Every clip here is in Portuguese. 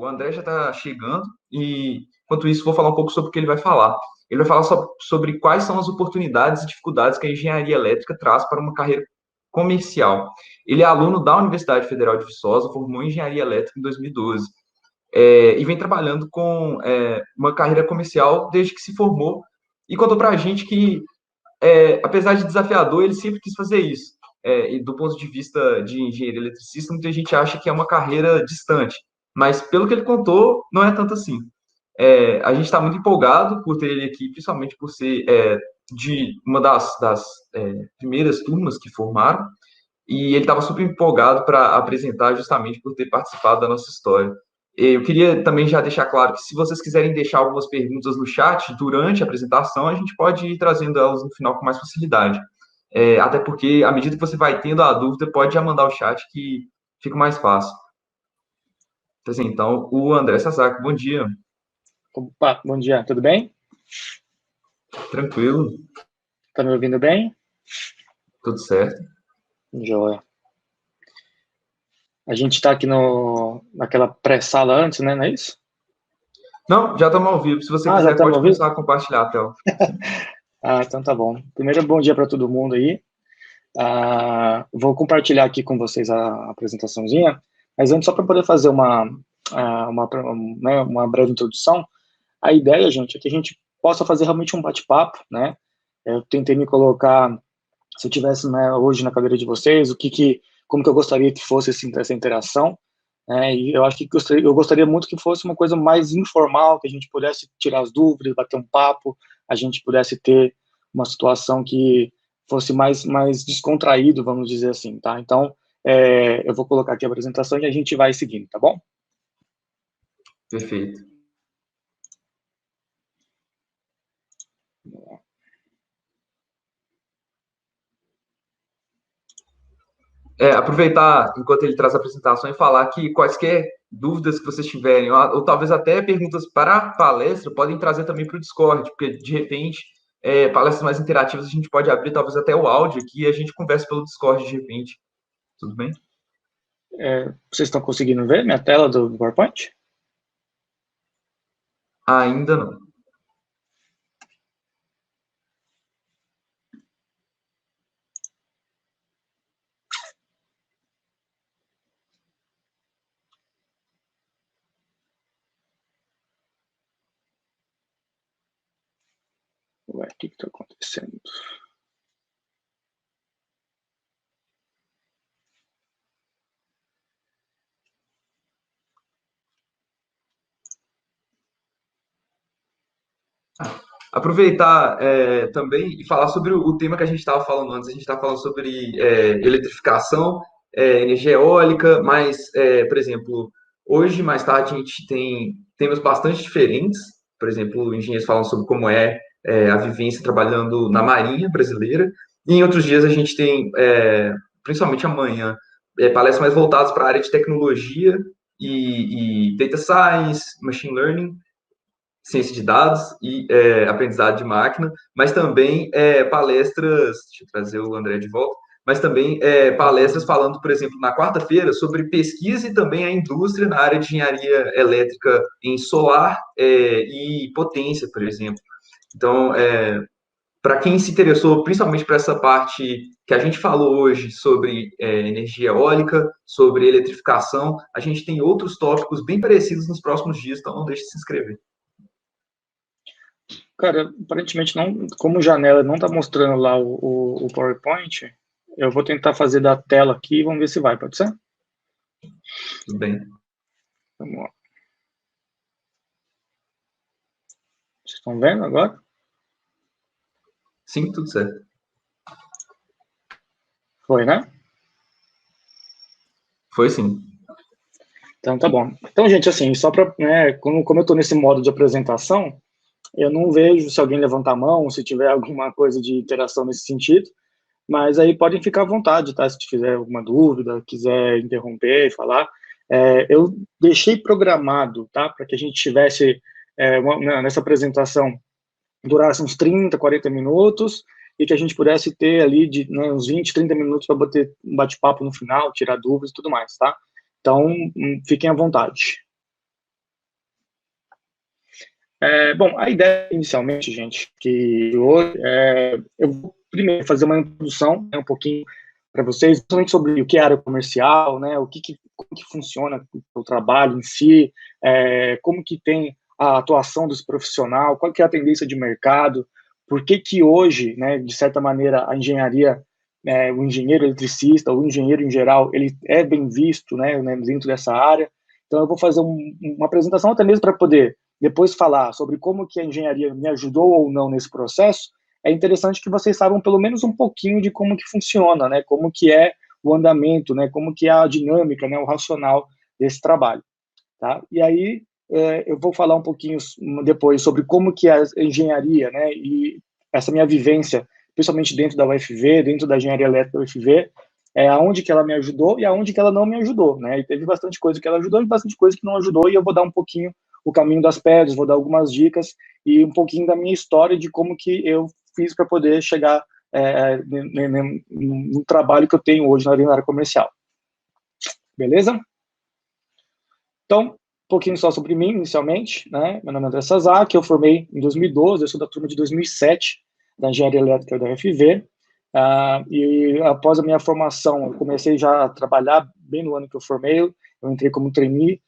o André já está chegando e, enquanto isso, vou falar um pouco sobre o que ele vai falar. Ele vai falar sobre quais são as oportunidades e dificuldades que a engenharia elétrica traz para uma carreira comercial. Ele é aluno da Universidade Federal de Viçosa, formou em engenharia elétrica em 2012, e vem trabalhando com uma carreira comercial desde que se formou, e contou para a gente que, apesar de desafiador, ele sempre quis fazer isso. E do ponto de vista de engenheiro eletricista, muita gente acha que é uma carreira distante, mas pelo que ele contou, não é tanto assim. A gente está muito empolgado por ter ele aqui, principalmente por ser de uma das primeiras turmas que formaram, e ele estava super empolgado para apresentar, justamente por ter participado da nossa história. Eu queria também já deixar claro que, se vocês quiserem deixar algumas perguntas no chat durante a apresentação, a gente pode ir trazendo elas no final com mais facilidade. Até porque, à medida que você vai tendo a dúvida, pode já mandar o chat que fica mais fácil. Então, o André Sasaki, bom dia. Opa, bom dia, tudo bem? Tranquilo. Tá me ouvindo bem? Tudo certo. Joia. A gente está aqui naquela pré-sala antes, né? Não é isso? Não, já estamos ao vivo. Se você quiser, pode começar a compartilhar a tela. Então tá bom. Primeiro, bom dia para todo mundo aí. Vou compartilhar aqui com vocês a apresentaçãozinha, mas antes, só para poder fazer uma breve introdução, a ideia, gente, é que a gente possa fazer realmente um bate-papo, né? Eu tentei me colocar, se eu tivesse, né, hoje na cadeira de vocês, como que eu gostaria que fosse essa interação, né? E eu acho que eu gostaria muito que fosse uma coisa mais informal, que a gente pudesse tirar as dúvidas, bater um papo, a gente pudesse ter uma situação que fosse mais descontraído, vamos dizer assim, tá? Então, eu vou colocar aqui a apresentação e a gente vai seguindo, tá bom? Perfeito. Aproveitar, enquanto ele traz a apresentação, e falar que quaisquer dúvidas que vocês tiverem, ou talvez até perguntas para a palestra, podem trazer também para o Discord, porque, de repente, palestras mais interativas, a gente pode abrir talvez até o áudio aqui e a gente conversa pelo Discord de repente. Tudo bem? Vocês estão conseguindo ver minha tela do PowerPoint? Ainda não. Ué, o que está acontecendo? Aproveitar também e falar sobre o tema que a gente estava falando antes. A gente estava falando sobre eletrificação, energia eólica, mas, por exemplo, hoje, mais tarde, a gente tem temas bastante diferentes. Por exemplo, engenheiros falam sobre como a vivência trabalhando na Marinha brasileira. E em outros dias a gente tem, principalmente amanhã, palestras mais voltadas para a área de tecnologia e data science, machine learning, ciência de dados e aprendizado de máquina, mas também palestras, deixa eu trazer o André de volta, mas também palestras falando, por exemplo, na quarta-feira, sobre pesquisa e também a indústria na área de engenharia elétrica em solar e potência, por exemplo. Então, para quem se interessou, principalmente para essa parte que a gente falou hoje sobre energia eólica, sobre eletrificação, a gente tem outros tópicos bem parecidos nos próximos dias, então não deixe de se inscrever. Cara, aparentemente não, como janela não está mostrando lá o PowerPoint, eu vou tentar fazer da tela aqui e vamos ver se vai, pode ser? Tudo bem. Vamos lá. Vocês estão vendo agora? Sim, tudo certo. Foi, né? Foi sim. Então tá bom. Então, gente, assim, só para, né, como eu estou nesse modo de apresentação, eu não vejo se alguém levantar a mão, se tiver alguma coisa de interação nesse sentido, mas aí podem ficar à vontade, tá? Se tiver alguma dúvida, quiser interromper, falar. Eu deixei programado, tá? Para que a gente tivesse, nessa apresentação, durasse uns 30, 40 minutos e que a gente pudesse ter ali uns 20, 30 minutos para bater um bate-papo no final, tirar dúvidas e tudo mais, tá? Então, fiquem à vontade. Bom, a ideia inicialmente, gente, que hoje eu vou primeiro fazer uma introdução, né, um pouquinho para vocês, principalmente sobre o que é área comercial, né, como que funciona o trabalho em si, como que tem a atuação desse profissional, qual que é a tendência de mercado, por que que hoje, né, de certa maneira, a engenharia, o engenheiro eletricista, o engenheiro em geral, ele é bem visto, né, dentro dessa área. Então, eu vou fazer uma apresentação até mesmo para poder depois falar sobre como que a engenharia me ajudou ou não nesse processo. É interessante que vocês saibam pelo menos um pouquinho de como que funciona, né, como que é o andamento, né, como que é a dinâmica, né, o racional desse trabalho, tá? E aí eu vou falar um pouquinho depois sobre como que a engenharia, né, e essa minha vivência, principalmente dentro da UFV, dentro da engenharia elétrica da UFV, aonde que ela me ajudou e aonde que ela não me ajudou, né? E teve bastante coisa que ela ajudou e bastante coisa que não ajudou, e eu vou dar um pouho o caminho das pedras, vou dar algumas dicas e um pouquinho da minha história de como que eu fiz para poder chegar no trabalho que eu tenho hoje na área comercial. Beleza? Então, um pouquinho só sobre mim, inicialmente, né? Meu nome é André Sazak, eu formei em 2012, eu sou da turma de 2007, da Engenharia Elétrica da UFV, e após a minha formação, eu comecei já a trabalhar bem no ano que eu formei, eu entrei como trainee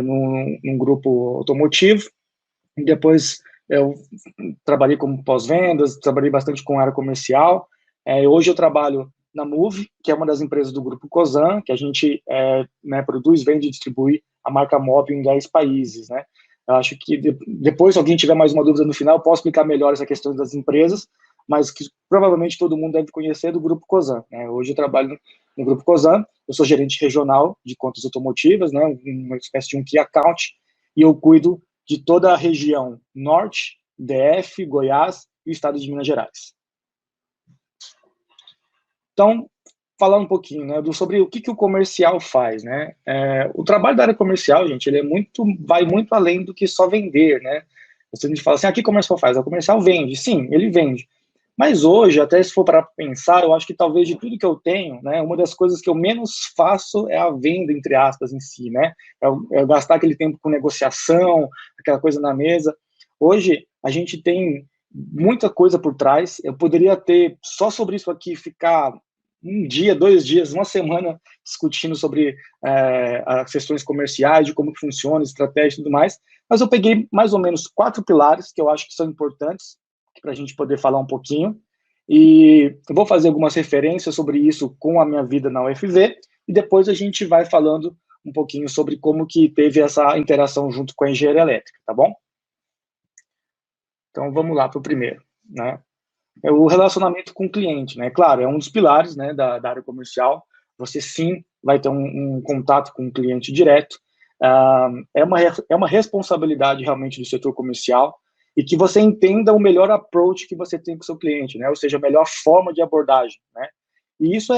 num grupo automotivo, e depois eu trabalhei como pós-vendas, trabalhei bastante com área comercial. Hoje eu trabalho na Move, que é uma das empresas do grupo Cosan, que a gente produz, vende e distribui a marca Mob em 10 países, né? Eu acho que depois, se alguém tiver mais uma dúvida no final, posso explicar melhor essa questão das empresas, mas que provavelmente todo mundo deve conhecer do grupo Cosan, né? Hoje eu trabalho no grupo Cosan, eu sou gerente regional de contas automotivas, né? Uma espécie de um key account, e eu cuido de toda a região norte, DF, Goiás e o estado de Minas Gerais. Então, falar um pouquinho, né, sobre o que o comercial faz, né? O trabalho da área comercial, gente, ele vai muito além do que só vender, né? Você me fala assim, que comercial faz? O comercial vende, sim, ele vende. Mas hoje, até se for para pensar, eu acho que talvez de tudo que eu tenho, né, uma das coisas que eu menos faço é a venda, entre aspas, em si, né? É gastar aquele tempo com negociação, aquela coisa na mesa. Hoje, a gente tem muita coisa por trás. Eu poderia ter, só sobre isso aqui, ficar um dia, 2 dias, uma semana discutindo sobre as questões comerciais, de como que funciona, estratégia e tudo mais, mas eu peguei mais ou menos 4 pilares que eu acho que são importantes para a gente poder falar um pouquinho, e eu vou fazer algumas referências sobre isso com a minha vida na UFV, e depois a gente vai falando um pouquinho sobre como que teve essa interação junto com a engenharia elétrica, tá bom? Então, vamos lá para o primeiro, né? É o relacionamento com o cliente, né? Claro, é um dos pilares, né, da área comercial. Você sim vai ter um contato com o cliente direto. É uma responsabilidade realmente do setor comercial e que você entenda o melhor approach que você tem com o seu cliente, né? Ou seja, a melhor forma de abordagem, né? E isso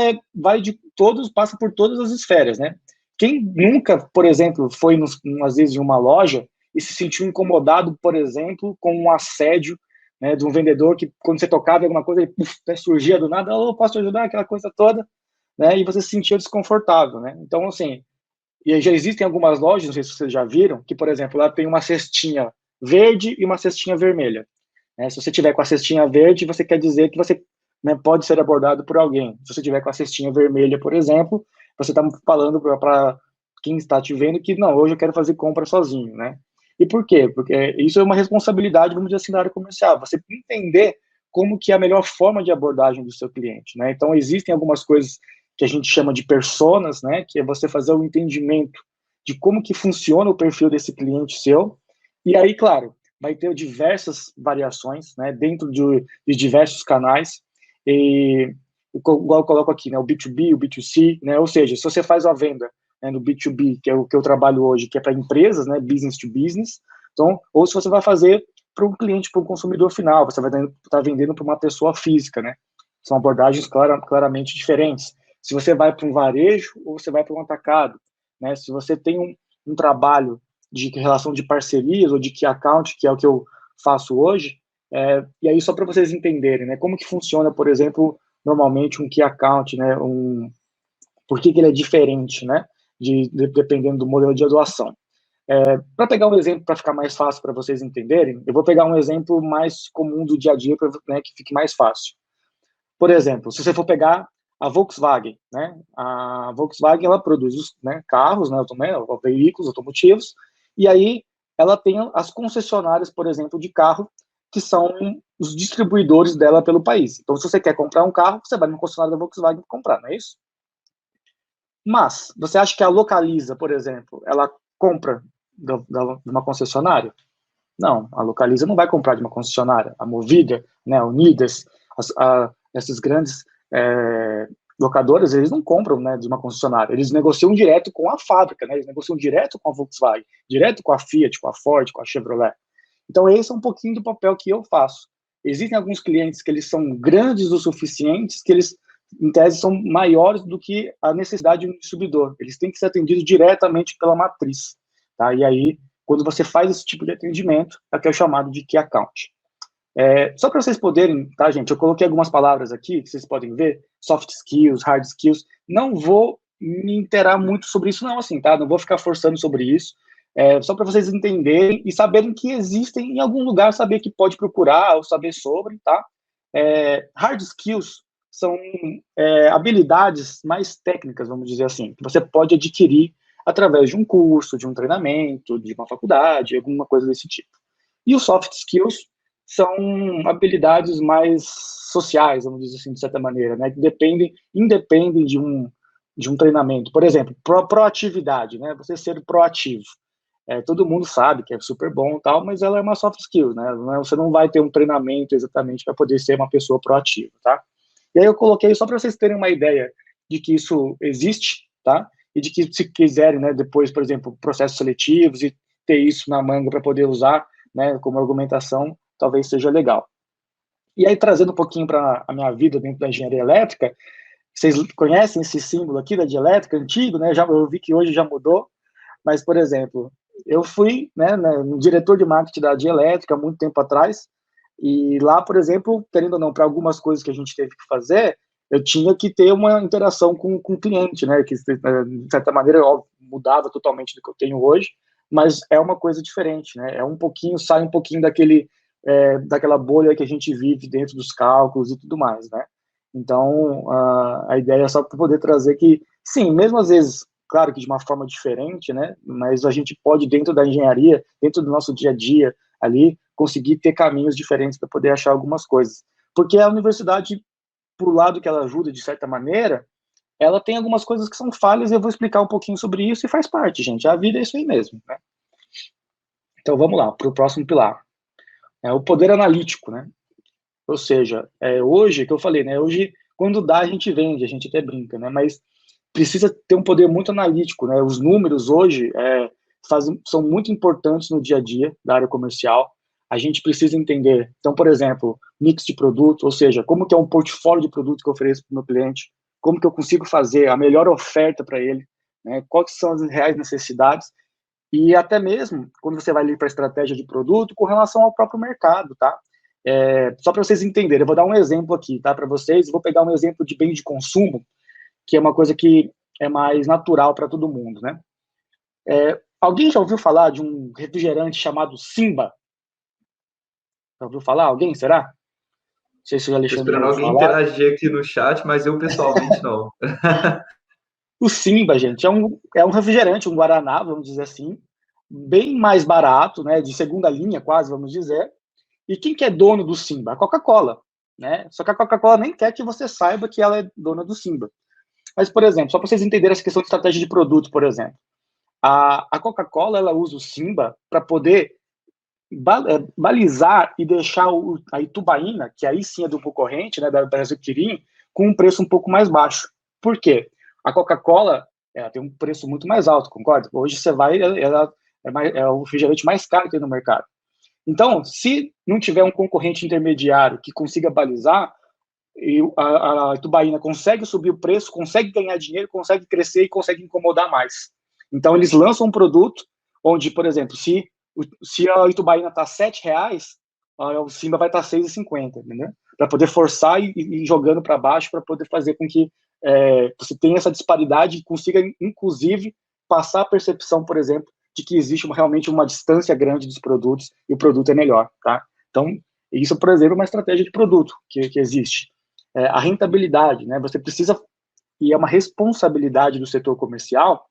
passa por todas as esferas, né? Quem nunca, por exemplo, foi às vezes em uma loja e se sentiu incomodado, por exemplo, com um assédio, né, de um vendedor que, quando você tocava em alguma coisa, ele surgia do nada, posso te ajudar, aquela coisa toda, né, e você se sentia desconfortável, né? Então, assim, e já existem algumas lojas, não sei se vocês já viram, que, por exemplo, lá tem uma cestinha verde e uma cestinha vermelha, né? Se você tiver com a cestinha verde, você quer dizer que você, né, pode ser abordado por alguém. Se você tiver com a cestinha vermelha, por exemplo, você está falando para quem está te vendo que, não, hoje eu quero fazer compra sozinho, né? E por quê? Porque isso é uma responsabilidade, vamos dizer assim, da área comercial. Você entender como que é a melhor forma de abordagem do seu cliente, né? Então, existem algumas coisas que a gente chama de personas, né? Que é você fazer o entendimento de como que funciona o perfil desse cliente seu. E aí, claro, vai ter diversas variações, né? Dentro de diversos canais. E igual eu coloco aqui, né? O B2B, o B2C, né? Ou seja, se você faz a venda, né, no B2B, que é o que eu trabalho hoje, que é para empresas, né, business to business, então, ou se você vai fazer para um cliente, para um consumidor final, você vai estar vendendo para uma pessoa física, né? São abordagens claramente diferentes. Se você vai para um varejo ou você vai para um atacado, né? Se você tem um trabalho de relação de parcerias ou de key account, que é o que eu faço hoje, e aí só para vocês entenderem, né? Como que funciona, por exemplo, normalmente um key account, né? Por que ele é diferente, né? Dependendo do modelo de atuação. Para pegar um exemplo, para ficar mais fácil para vocês entenderem, eu vou pegar um exemplo mais comum do dia a dia, para, né, que fique mais fácil. Por exemplo, se você for pegar a Volkswagen, né? A Volkswagen, ela produz, né, carros, né, veículos automotivos, e aí ela tem as concessionárias, por exemplo, de carro, que são os distribuidores dela pelo país. Então, se você quer comprar um carro, você vai na concessionária da Volkswagen comprar, não é isso? Mas, você acha que a Localiza, por exemplo, ela compra de uma concessionária? Não, a Localiza não vai comprar de uma concessionária. A Movida, né, a Unidas, essas grandes locadoras, eles não compram, né, de uma concessionária. Eles negociam direto com a fábrica, né, eles negociam direto com a Volkswagen, direto com a Fiat, com a Ford, com a Chevrolet. Então, esse é um pouquinho do papel que eu faço. Existem alguns clientes que eles são grandes o suficientes, que eles, em tese, são maiores do que a necessidade do distribuidor. Eles têm que ser atendidos diretamente pela matriz. Tá? E aí, quando você faz esse tipo de atendimento, é que é chamado de Key Account. Só para vocês poderem, tá, gente? Eu coloquei algumas palavras aqui, que vocês podem ver, soft skills, hard skills. Não vou me interar muito sobre isso, não, assim, tá? Não vou ficar forçando sobre isso. Só para vocês entenderem e saberem que existem em algum lugar, saber que pode procurar ou saber sobre, tá? Hard skills são habilidades mais técnicas, vamos dizer assim, que você pode adquirir através de um curso, de um treinamento, de uma faculdade, alguma coisa desse tipo. E os soft skills são habilidades mais sociais, vamos dizer assim, de certa maneira, né, que independem de um treinamento. Por exemplo, proatividade, né, você ser proativo. Todo mundo sabe que é super bom e tal, mas ela é uma soft skill, né, você não vai ter um treinamento exatamente para poder ser uma pessoa proativa, tá? E aí eu coloquei só para vocês terem uma ideia de que isso existe, tá? E de que se quiserem, né, depois, por exemplo, processos seletivos e ter isso na manga para poder usar, né, como argumentação, talvez seja legal. E aí, trazendo um pouquinho para a minha vida dentro da engenharia elétrica, vocês conhecem esse símbolo aqui da dielétrica antigo, né? Eu vi que hoje já mudou, mas, por exemplo, eu fui, né, no diretor de marketing da dielétrica há muito tempo atrás, e lá, por exemplo, querendo ou não, para algumas coisas que a gente teve que fazer, eu tinha que ter uma interação com o cliente, né, que de certa maneira óbvio, mudava totalmente do que eu tenho hoje, mas é uma coisa diferente, né, sai um pouquinho daquela bolha que a gente vive dentro dos cálculos e tudo mais, né. Então, a ideia é só para poder trazer que, sim, mesmo às vezes, claro que de uma forma diferente, né, mas a gente pode, dentro da engenharia, dentro do nosso dia a dia ali, conseguir ter caminhos diferentes para poder achar algumas coisas. Porque a universidade, por lado que ela ajuda de certa maneira, ela tem algumas coisas que são falhas e eu vou explicar um pouquinho sobre isso e faz parte, gente. A vida é isso aí mesmo, né? Então vamos lá, para o próximo pilar. O poder analítico, né? Ou seja, hoje, que eu falei, né? Hoje, quando dá, a gente vende, a gente até brinca, né? Mas precisa ter um poder muito analítico, né? Os números hoje são muito importantes no dia a dia da área comercial. A gente precisa entender, então, por exemplo, mix de produto, ou seja, como que é um portfólio de produto que eu ofereço para o meu cliente, como que eu consigo fazer a melhor oferta para ele, né? Quais são as reais necessidades, e até mesmo quando você vai ali para a estratégia de produto com relação ao próprio mercado, tá? Só para vocês entenderem, eu vou dar um exemplo aqui, tá, para vocês, vou pegar um exemplo de bem de consumo, que é uma coisa que é mais natural para todo mundo, né? Alguém já ouviu falar de um refrigerante chamado Simba? Já ouviu falar? Alguém, será? Não sei se o Estou Alexandre já esperando ouviu alguém falar. interagir aqui no chat, mas eu pessoalmente não. O Simba, gente, é um refrigerante, um guaraná, vamos dizer assim, bem mais barato, né, de segunda linha quase, vamos dizer. E quem que é dono do Simba? A Coca-Cola, né? Só que a Coca-Cola nem quer que você saiba que ela é dona do Simba. Mas, por exemplo, só para vocês entenderem essa questão de estratégia de produto, por exemplo, a Coca-Cola ela usa o Simba para poder balizar e deixar a Itubaína, que aí sim é do concorrente, né, da Brasil Kirin, com um preço um pouco mais baixo. Por quê? A Coca-Cola tem um preço muito mais alto, concorda? Hoje você vai, ela é o refrigerante mais caro que tem no mercado. Então, se não tiver um concorrente intermediário que consiga balizar, e a Itubaína consegue subir o preço, consegue ganhar dinheiro, consegue crescer e consegue incomodar mais. Então, eles lançam um produto onde, por exemplo, se a Itubaína está R$7, o Simba vai estar R$6,50, entendeu? Para poder forçar e ir jogando para baixo, para poder fazer com que você tenha essa disparidade e consiga, inclusive, passar a percepção, por exemplo, de que existe realmente uma distância grande dos produtos e o produto é melhor, tá? Então, isso, por exemplo, é uma estratégia de produto que existe. A rentabilidade, né? Você precisa, e é uma responsabilidade do setor comercial,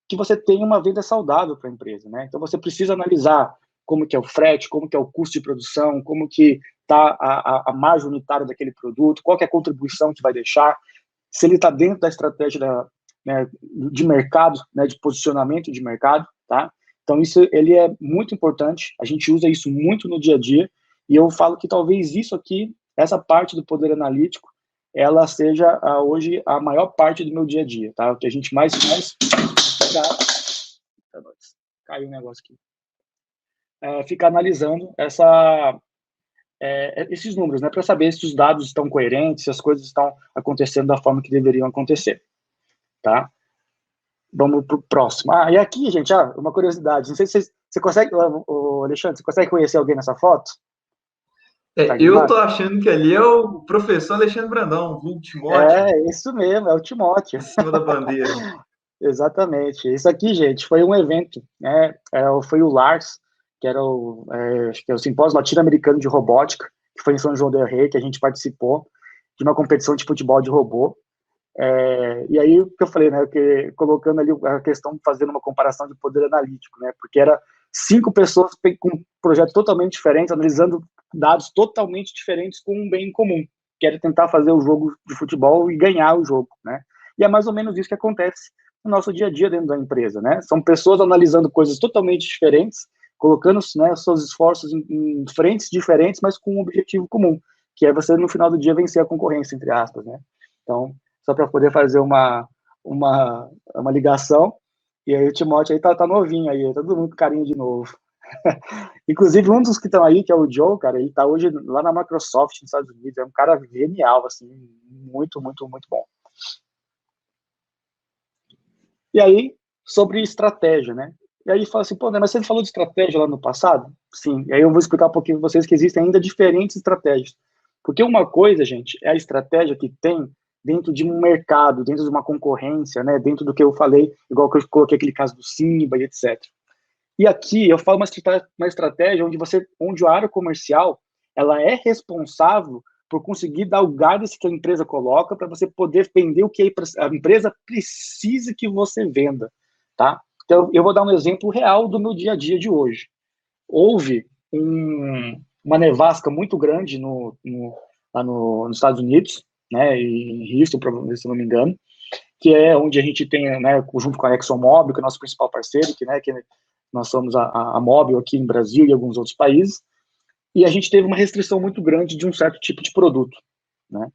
que você tenha uma venda saudável para a empresa, né? Então, você precisa analisar como que é o frete, como que é o custo de produção, como que está a margem unitária daquele produto, qual que é a contribuição que vai deixar, se ele está dentro da estratégia né, de mercado, né, de posicionamento de mercado, tá? Então, isso ele é muito importante, a gente usa isso muito no dia a dia, e eu falo que talvez isso aqui, essa parte do poder analítico, ela seja hoje a maior parte do meu dia a dia, tá? O que a gente mais faz, caiu um negócio aqui, fica analisando esses números, né, para saber se os dados estão coerentes, se as coisas estão acontecendo da forma que deveriam acontecer, tá? Vamos para o próximo. E aqui, gente, uma curiosidade. Não sei se você consegue, Alexandre, você consegue conhecer alguém nessa foto? Eu tô achando que ali é o professor Alexandre Brandão, vulgo Timóteo, Isso mesmo, é o Timóteo. em cima da bandeira. Exatamente. Isso aqui, gente, foi um evento, né? Foi o Lars, que era acho que é o Simpósio Latino-Americano de Robótica, que foi em São João del Rei, que a gente participou de uma competição de futebol de robô. E aí, o que eu falei, né, colocando ali a questão, fazendo uma comparação de poder analítico, né, porque era 5 pessoas com projetos totalmente diferentes, analisando dados totalmente diferentes com um bem comum, que era tentar fazer o jogo de futebol e ganhar o jogo, né, e é mais ou menos isso que acontece no nosso dia a dia dentro da empresa, né, são pessoas analisando coisas totalmente diferentes, colocando, né, seus esforços em frentes diferentes, mas com um objetivo comum, que é você, no final do dia, vencer a concorrência, entre aspas, né, então, só para poder fazer uma ligação. E aí o Timóteo aí tá novinho aí, todo mundo com carinho de novo. Inclusive, um dos que estão aí, que é o Joe, cara, ele tá hoje lá na Microsoft, nos Estados Unidos, é um cara genial, assim, muito, muito, muito bom. E aí, sobre estratégia, né? E aí fala assim, pô, né, mas você falou de estratégia lá no passado? Sim, e aí eu vou explicar um pouquinho para vocês que existem ainda diferentes estratégias. Porque uma coisa, gente, é a estratégia que tem dentro de um mercado, dentro de uma concorrência, né, dentro do que eu falei, igual que eu coloquei aquele caso do Simba e etc. E aqui eu falo uma estratégia onde a área comercial ela é responsável por conseguir dar o guidance que a empresa coloca para você poder vender o que a empresa precisa que você venda, tá? Então, eu vou dar um exemplo real do meu dia a dia de hoje. Houve uma nevasca muito grande lá nos Estados Unidos, né, em Houston, se não me engano, que é onde a gente tem, né, junto com a ExxonMobil, que é o nosso principal parceiro, que nós somos a Mobil aqui no Brasil e alguns outros países, e a gente teve uma restrição muito grande de um certo tipo de produto, né?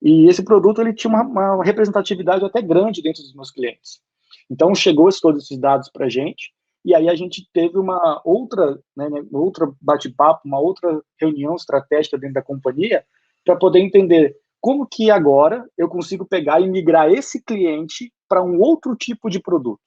E esse produto ele tinha uma representatividade até grande dentro dos meus clientes. Então chegou todos esses dados para a gente, e aí a gente teve uma outra bate-papo, uma outra reunião estratégica dentro da companhia para poder entender como que agora eu consigo pegar e migrar esse cliente para um outro tipo de produto,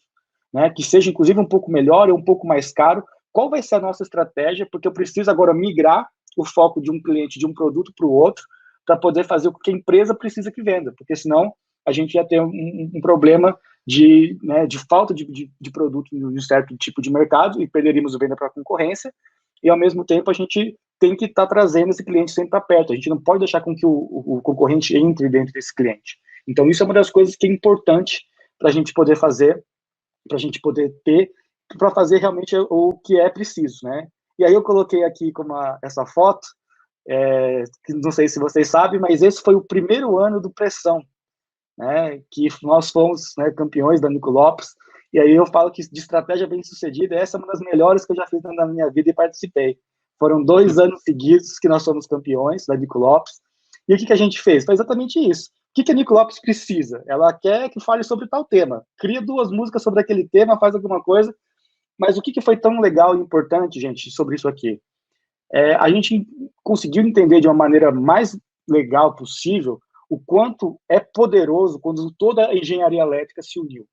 né, que seja inclusive um pouco melhor ou um pouco mais caro. Qual vai ser a nossa estratégia? Porque eu preciso agora migrar o foco de um cliente de um produto para o outro para poder fazer o que a empresa precisa que venda, porque senão a gente ia ter um problema de falta de produto em um certo tipo de mercado e perderíamos a venda para a concorrência, e ao mesmo tempo a gente tem que estar trazendo esse cliente sempre para perto, a gente não pode deixar com que o concorrente entre dentro desse cliente. Então isso é uma das coisas que é importante para a gente poder fazer, para a gente poder ter, para fazer realmente o que é preciso, né? E aí eu coloquei aqui como essa foto, que não sei se vocês sabem, mas esse foi o primeiro ano do Pressão, né, que nós fomos, né, campeões da Nico Lopes, e aí eu falo que de estratégia bem sucedida, essa é uma das melhores que eu já fiz na minha vida e participei. Foram 2 anos seguidos que nós somos campeões da Nico Lopes, e o que a gente fez? Foi exatamente isso. O que a Nico Lopes precisa? Ela quer que fale sobre tal tema, cria 2 músicas sobre aquele tema, faz alguma coisa, mas o que foi tão legal e importante, gente, sobre isso aqui? A gente conseguiu entender de uma maneira mais legal possível o quanto é poderoso quando toda a engenharia elétrica se uniu.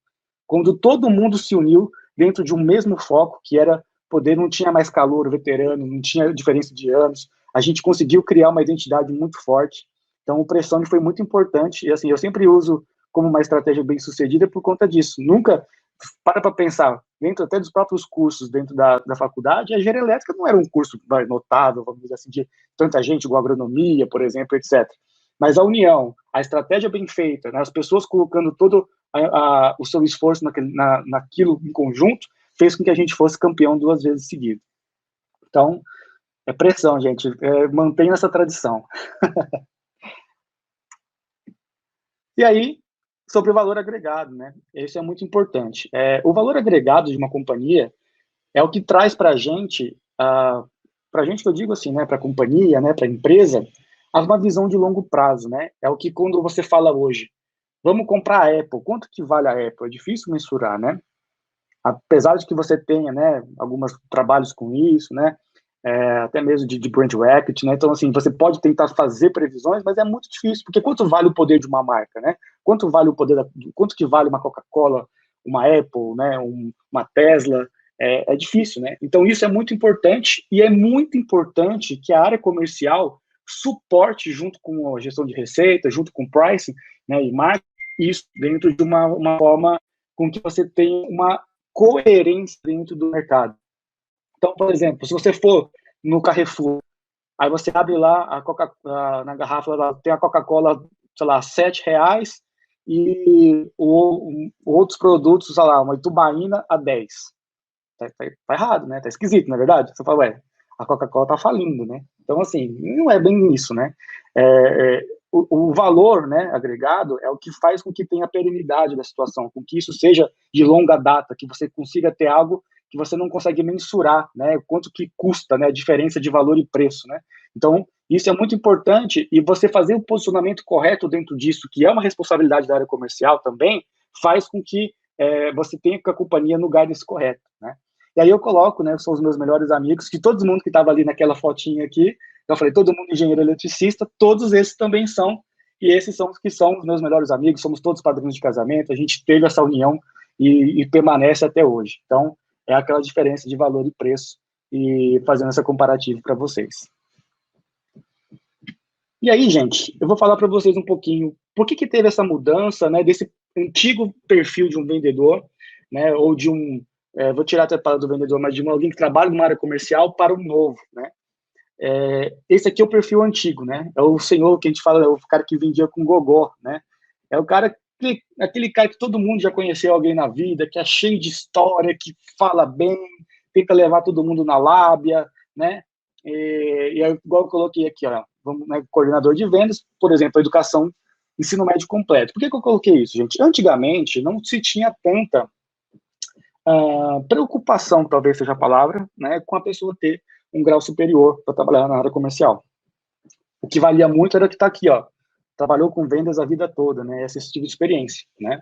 Quando todo mundo se uniu dentro de um mesmo foco, que era poder, não tinha mais calor veterano, não tinha diferença de anos, a gente conseguiu criar uma identidade muito forte. Então, o Pressão foi muito importante, e assim, eu sempre uso como uma estratégia bem sucedida por conta disso. Nunca para pensar, dentro até dos próprios cursos dentro da faculdade, a engenharia elétrica não era um curso notável, vamos dizer assim, de tanta gente, igual agronomia, por exemplo, etc. Mas a união, a estratégia bem feita, né, as pessoas colocando todo o seu esforço naquilo em conjunto, fez com que a gente fosse campeão 2 vezes seguidas. Então, é pressão, gente, mantenha essa tradição. E aí, sobre o valor agregado, né? Isso é muito importante. O valor agregado de uma companhia é o que traz para a gente que eu digo assim, né, para a companhia, né, para a empresa, uma visão de longo prazo, né? É o que quando você fala hoje, vamos comprar a Apple, quanto que vale a Apple? É difícil mensurar, né? Apesar de que você tenha, né, alguns trabalhos com isso, né, até mesmo de brand equity, né, então, assim, você pode tentar fazer previsões, mas é muito difícil, porque quanto vale o poder de uma marca, né, quanto que vale uma Coca-Cola, uma Apple, né, uma Tesla, é difícil, né, então isso é muito importante, e é muito importante que a área comercial suporte, junto com a gestão de receita, junto com pricing, né, e marketing, isso dentro de uma forma com que você tenha uma coerência dentro do mercado. Então, por exemplo, se você for no Carrefour, aí você abre lá na garrafa, lá, tem a Coca-Cola, sei lá, R$ 7, e outros produtos, sei lá, uma Itubaína a 10. Tá errado, né? Tá esquisito, na é verdade? Você fala, ué, a Coca-Cola tá falindo, né? Então, assim, não é bem isso, né? O valor, né, agregado é o que faz com que tenha a perenidade da situação, com que isso seja de longa data, que você consiga ter algo que você não consegue mensurar, né, quanto que custa, né, a diferença de valor e preço, né? Então, isso é muito importante, e você fazer o posicionamento correto dentro disso, que é uma responsabilidade da área comercial também, faz com que você tenha a companhia no lugar correto, né? E aí eu coloco, né, são os meus melhores amigos, que todo mundo que estava ali naquela fotinha aqui, eu falei, todo mundo engenheiro eletricista, todos esses também são, e esses são os que são os meus melhores amigos, somos todos padrinhos de casamento, a gente teve essa união e permanece até hoje. Então, é aquela diferença de valor e preço, e fazendo essa comparativa para vocês. E aí, gente, eu vou falar para vocês um pouquinho por que teve essa mudança, né, desse antigo perfil de um vendedor, né, ou de vou tirar até para do vendedor, mas de alguém que trabalha numa área comercial para o novo, né? Esse aqui é o perfil antigo, né? É o senhor que a gente fala, é o cara que vendia com gogó, né? É o cara aquele cara que todo mundo já conheceu alguém na vida, que é cheio de história, que fala bem, tenta levar todo mundo na lábia, né? E igual eu coloquei aqui, ó, né, coordenador de vendas, por exemplo, educação, ensino médio completo. Por que eu coloquei isso, gente? Antigamente não se tinha tanta preocupação, talvez seja a palavra, né, com a pessoa ter um grau superior para trabalhar na área comercial. O que valia muito era que está aqui, ó, trabalhou com vendas a vida toda, né, esse tipo de experiência, né.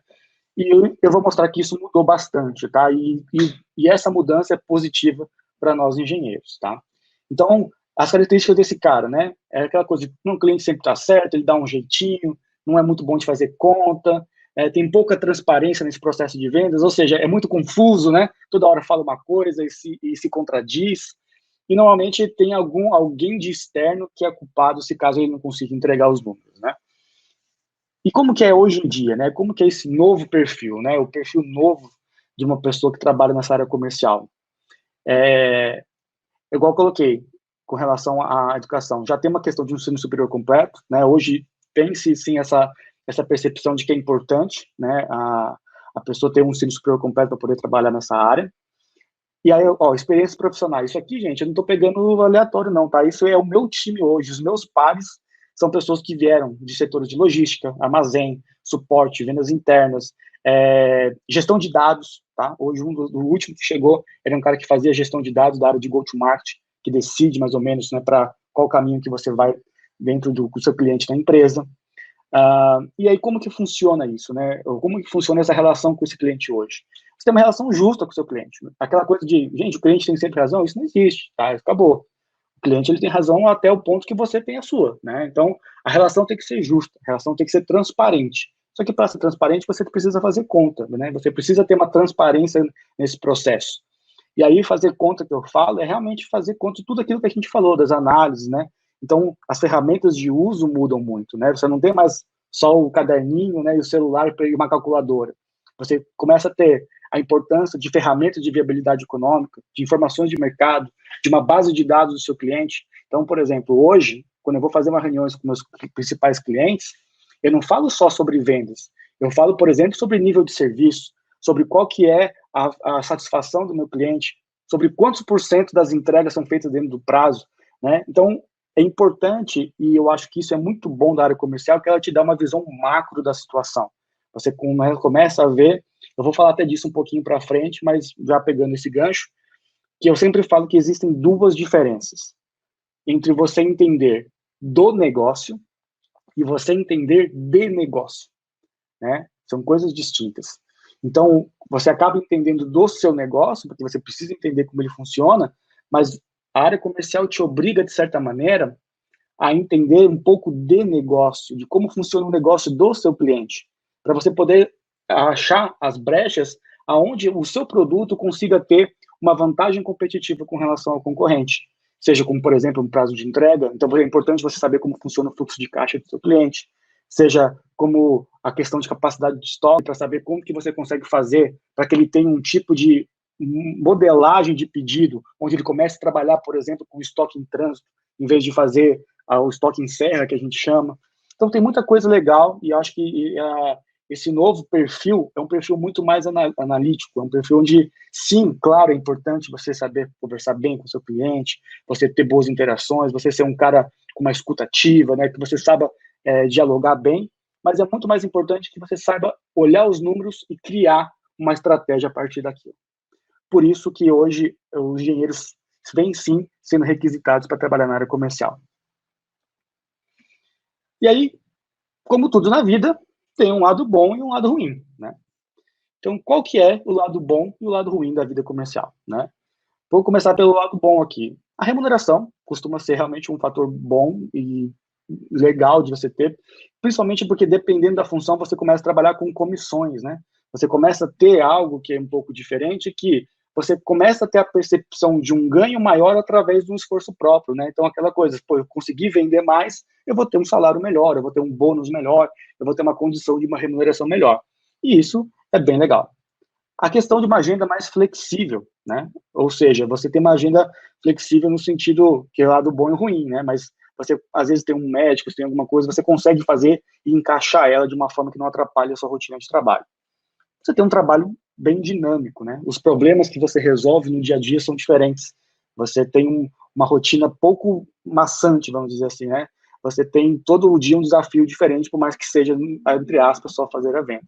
E eu vou mostrar que isso mudou bastante, tá? E essa mudança é positiva para nós engenheiros, tá? Então, as características desse cara, né? É aquela coisa de um cliente sempre está certo, ele dá um jeitinho, não é muito bom de fazer conta, tem pouca transparência nesse processo de vendas, ou seja, é muito confuso, né? Toda hora fala uma coisa e se contradiz. E normalmente tem alguém de externo que é culpado se caso ele não consiga entregar os números, né? E como que é hoje em dia, né? Como que é esse novo perfil, né? O perfil novo de uma pessoa que trabalha nessa área comercial. Igual eu coloquei, com relação à educação, já tem uma questão de um ensino superior completo, né? Hoje tem-se sim essa percepção de que é importante, né? A pessoa ter um ensino superior completo para poder trabalhar nessa área. E aí, ó, experiências profissionais. Isso aqui, gente, eu não estou pegando aleatório, não, tá? Isso é o meu time hoje. Os meus pares são pessoas que vieram de setores de logística, armazém, suporte, vendas internas, gestão de dados, tá? Hoje, o último que chegou era um cara que fazia gestão de dados da área de go-to-market, que decide mais ou menos, né, para qual caminho que você vai dentro do seu cliente na empresa. E aí, como que funciona isso, né? Como que funciona essa relação com esse cliente hoje? Você tem uma relação justa com o seu cliente. Né? Aquela coisa de, gente, o cliente tem sempre razão, isso não existe, tá? Acabou. O cliente ele tem razão até o ponto que você tem a sua, né? Então, a relação tem que ser justa, a relação tem que ser transparente. Só que para ser transparente, você precisa fazer conta, né? Você precisa ter uma transparência nesse processo. E aí, fazer conta que eu falo é realmente fazer conta de tudo aquilo que a gente falou, das análises, né? Então, as ferramentas de uso mudam muito, né? Você não tem mais só o caderninho, né, e o celular e uma calculadora. Você começa a ter a importância de ferramentas de viabilidade econômica, de informações de mercado, de uma base de dados do seu cliente. Então, por exemplo, hoje, quando eu vou fazer uma reunião com meus principais clientes, eu não falo só sobre vendas, eu falo, por exemplo, sobre nível de serviço, sobre qual que é a satisfação do meu cliente, sobre quantos por cento das entregas são feitas dentro do prazo, né? Então, é importante, e eu acho que isso é muito bom da área comercial, que ela te dá uma visão macro da situação. Você começa a ver, eu vou falar até disso um pouquinho para frente, mas já pegando esse gancho, que eu sempre falo que existem duas diferenças entre você entender do negócio e você entender de negócio, né? São coisas distintas. Então, você acaba entendendo do seu negócio, porque você precisa entender como ele funciona, mas a área comercial te obriga, de certa maneira, a entender um pouco de negócio, de como funciona o negócio do seu cliente, para você poder achar as brechas aonde o seu produto consiga ter uma vantagem competitiva com relação ao concorrente, seja como, por exemplo, um prazo de entrega. Então, é importante você saber como funciona o fluxo de caixa do seu cliente, seja como a questão de capacidade de estoque, para saber como que você consegue fazer para que ele tenha um tipo de modelagem de pedido, onde ele comece a trabalhar, por exemplo, com estoque em trânsito, em vez de fazer o estoque em serra, que a gente chama. Então, tem muita coisa legal, e acho que esse novo perfil é um perfil muito mais analítico, é um perfil onde, sim, claro, é importante você saber conversar bem com o seu cliente, você ter boas interações, você ser um cara com uma escuta ativa, né, que você saiba dialogar bem, mas é muito mais importante que você saiba olhar os números e criar uma estratégia a partir daquilo. Por isso que hoje os engenheiros vêm, sim, sendo requisitados para trabalhar na área comercial. E aí, como tudo na vida, tem um lado bom e um lado ruim, né? Então, qual que é o lado bom e o lado ruim da vida comercial, né? Vou começar pelo lado bom aqui. A remuneração costuma ser realmente um fator bom e legal de você ter, principalmente porque dependendo da função você começa a trabalhar com comissões, né? Você começa a ter algo que é um pouco diferente, que você começa a ter a percepção de um ganho maior através de um esforço próprio, né? Então, aquela coisa, pô, eu consegui vender mais, eu vou ter um salário melhor, eu vou ter um bônus melhor, eu vou ter uma condição de uma remuneração melhor. E isso é bem legal. A questão de uma agenda mais flexível, né? Ou seja, você tem uma agenda flexível no sentido que é lado bom e ruim, né? Mas você, às vezes, tem um médico, você tem alguma coisa, você consegue fazer e encaixar ela de uma forma que não atrapalhe a sua rotina de trabalho. Você tem um trabalho bem dinâmico, né? Os problemas que você resolve no dia a dia são diferentes. Você tem uma rotina pouco maçante, vamos dizer assim, né? Você tem todo o dia um desafio diferente, por mais que seja, entre aspas, só fazer a venda.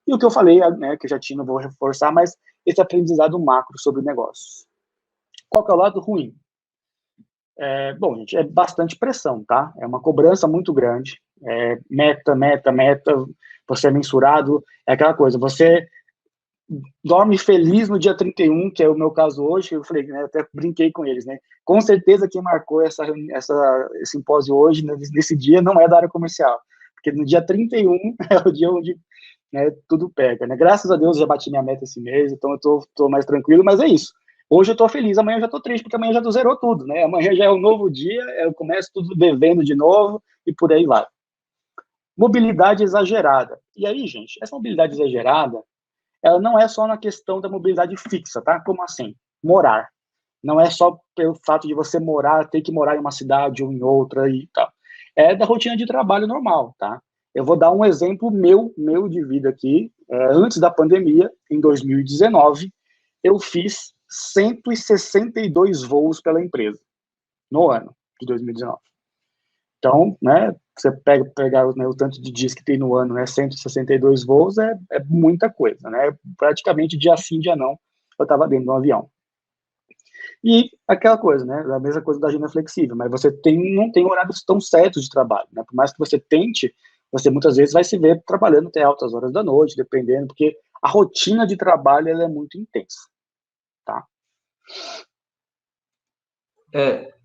E o que eu falei, né, que eu já tinha, não vou reforçar, mas esse aprendizado macro sobre negócios. Qual que é o lado ruim? Bom, gente, é bastante pressão, tá? É uma cobrança muito grande. Meta, meta, meta, você é mensurado, é aquela coisa, você dorme feliz no dia 31, que é o meu caso hoje, eu falei, né, até brinquei com eles, né? Com certeza quem marcou esse simpósio hoje, nesse dia, não é da área comercial, porque no dia 31 é o dia onde, né, tudo pega, né? Graças a Deus já bati minha meta esse mês, então eu tô mais tranquilo, mas é isso. Hoje eu tô feliz, amanhã eu já tô triste, porque amanhã já zerou tudo, né? Amanhã já é um novo dia, eu começo tudo devendo de novo e por aí vai. Mobilidade exagerada. E aí, gente, essa mobilidade exagerada, ela não é só na questão da mobilidade fixa, tá? Como assim? Morar. Não é só pelo fato de você morar, ter que morar em uma cidade ou em outra e tal. É da rotina de trabalho normal, tá? Eu vou dar um exemplo meu de vida aqui. Antes da pandemia, em 2019, eu fiz 162 voos pela empresa, no ano de 2019. Então, né, você pegar né, o tanto de dias que tem no ano, né, 162 voos é muita coisa, né? Praticamente dia sim, dia não, eu estava dentro de um avião. E aquela coisa, né, a mesma coisa da agenda flexível, mas você não tem horários tão certos de trabalho, né? Por mais que você tente, você muitas vezes vai se ver trabalhando até altas horas da noite, dependendo, porque a rotina de trabalho ela é muito intensa, tá?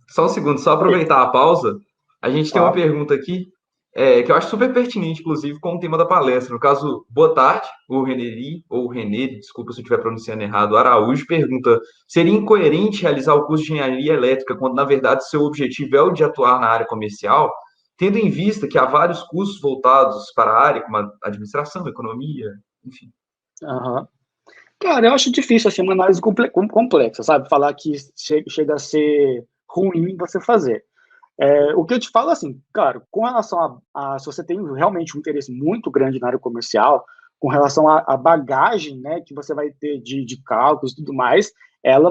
Só um segundo, só aproveitar a pausa. A gente tem uma Claro. pergunta aqui que eu acho super pertinente, inclusive, com o tema da palestra. No caso, boa tarde, o Reneri, ou Reneri, desculpa se eu estiver pronunciando errado, Araújo pergunta: seria incoerente realizar o curso de engenharia elétrica quando, na verdade, seu objetivo é o de atuar na área comercial, tendo em vista que há vários cursos voltados para a área, como a administração, economia, enfim. Uhum. Cara, eu acho difícil, assim, uma análise complexa, sabe? Falar que chega a ser ruim você fazer. O que eu te falo, assim, claro, com relação se você tem realmente um interesse muito grande na área comercial, com relação à bagagem, né, que você vai ter de cálculos e tudo mais,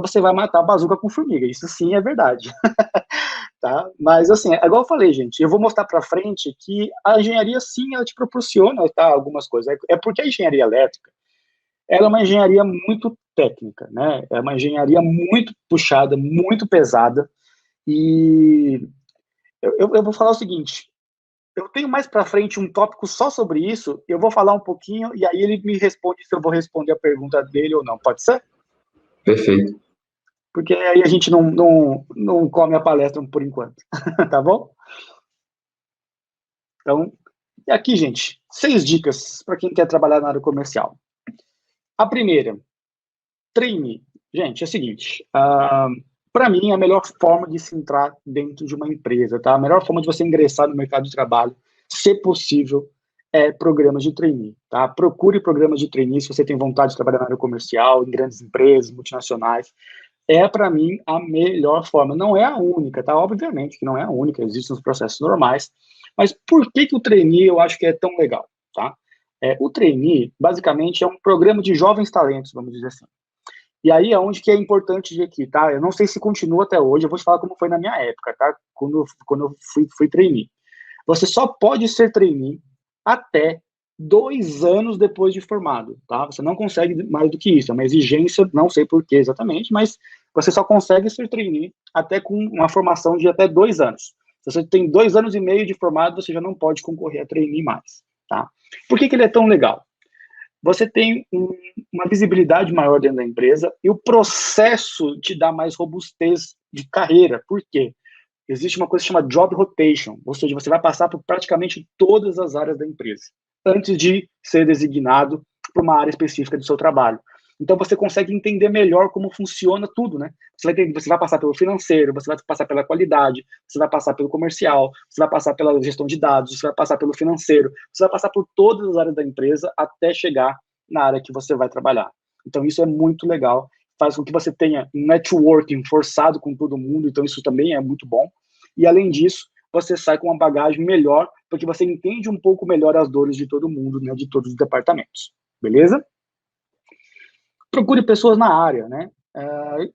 você vai matar a bazuca com formiga, isso sim é verdade, tá? Mas, assim, é igual eu falei, gente, eu vou mostrar para frente que a engenharia, sim, ela te proporciona, tá, algumas coisas. É porque a engenharia elétrica, ela é uma engenharia muito técnica, né? É uma engenharia muito puxada, muito pesada, e eu vou falar o seguinte, eu tenho mais para frente um tópico só sobre isso, eu vou falar um pouquinho, e aí ele me responde se eu vou responder a pergunta dele ou não, pode ser? Perfeito. Porque aí a gente não come a palestra por enquanto, tá bom? Então, e aqui, gente, 6 dicas para quem quer trabalhar na área comercial. A primeira, treine. Gente, é o seguinte, para mim, a melhor forma de se entrar dentro de uma empresa, tá? A melhor forma de você ingressar no mercado de trabalho, se possível, é programas de trainee, tá? Procure programas de trainee se você tem vontade de trabalhar na área comercial, em grandes empresas, multinacionais. É, para mim, a melhor forma. Não é a única, tá? Obviamente que não é a única, existem os processos normais. Mas por que o trainee eu acho que é tão legal, tá? O trainee, basicamente, é um programa de jovens talentos, vamos dizer assim. E aí é onde que é importante de aqui, tá? Eu não sei se continua até hoje, eu vou te falar como foi na minha época, tá? Quando eu fui trainee. Você só pode ser trainee até 2 anos depois de formado, tá? Você não consegue mais do que isso, é uma exigência, não sei por que exatamente, mas você só consegue ser trainee até com uma formação de até 2 anos. Se você tem 2 anos e meio de formado, você já não pode concorrer a trainee mais, tá? Por que ele é tão legal? Você tem uma visibilidade maior dentro da empresa e o processo te dá mais robustez de carreira. Por quê? Existe uma coisa que chama job rotation, ou seja, você vai passar por praticamente todas as áreas da empresa, antes de ser designado para uma área específica do seu trabalho. Então você consegue entender melhor como funciona tudo, né? Você vai passar pelo financeiro, você vai passar pela qualidade, você vai passar pelo comercial, você vai passar pela gestão de dados, você vai passar pelo financeiro, você vai passar por todas as áreas da empresa até chegar na área que você vai trabalhar. Então isso é muito legal, faz com que você tenha um networking forçado com todo mundo, então isso também é muito bom. E além disso, você sai com uma bagagem melhor, porque você entende um pouco melhor as dores de todo mundo, né, de todos os departamentos. Beleza? Procure pessoas na área, né?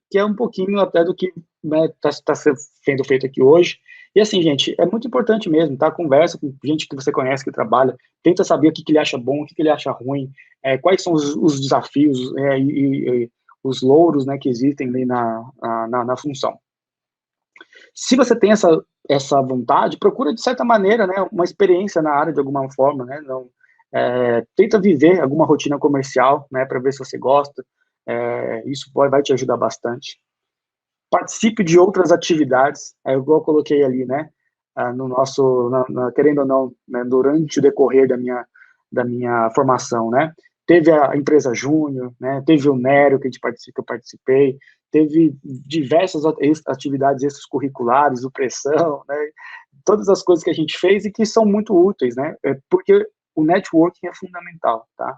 Que é um pouquinho até do que está sendo feito aqui hoje. E assim, gente, é muito importante mesmo, tá? Conversa com gente que você conhece, que trabalha, tenta saber o que ele acha bom, o que ele acha ruim, quais são os desafios e os louros, né, que existem ali na função. Se você tem essa vontade, procura, de certa maneira, né, uma experiência na área de alguma forma, né? Não, tenta viver alguma rotina comercial, né, para ver se você gosta. Isso vai te ajudar bastante. Participe de outras atividades, igual eu coloquei ali, né, no nosso, querendo ou não, né, durante o decorrer da minha formação, né, teve a empresa Júnior, né, teve o Nero que eu participei, teve diversas atividades extracurriculares, o Pressão, né, todas as coisas que a gente fez e que são muito úteis, né, porque o networking é fundamental, tá?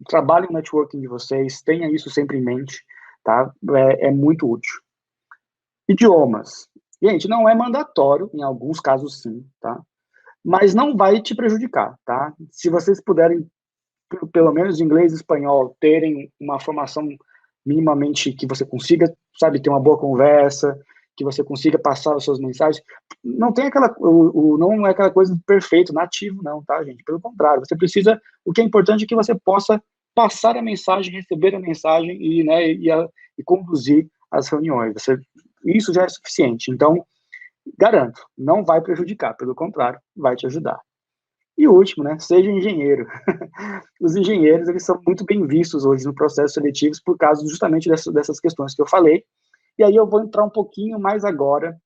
Trabalhem o networking de vocês, tenha isso sempre em mente, tá? É muito útil. Idiomas. Gente, não é mandatório, em alguns casos sim, tá? Mas não vai te prejudicar, tá? Se vocês puderem, pelo menos inglês e espanhol, terem uma formação minimamente que você consiga, sabe, ter uma boa conversa, que você consiga passar as suas mensagens, não tem não é aquela coisa perfeito, nativo, não, tá, gente? Pelo contrário, você precisa, o que é importante é que você possa passar a mensagem, receber a mensagem e, né, e conduzir as reuniões. Isso já é suficiente. Então, garanto, não vai prejudicar, pelo contrário, vai te ajudar. E o último, né, seja engenheiro. Os engenheiros, eles são muito bem vistos hoje no processo seletivo por causa justamente dessas questões que eu falei. E aí eu vou entrar um pouquinho mais agora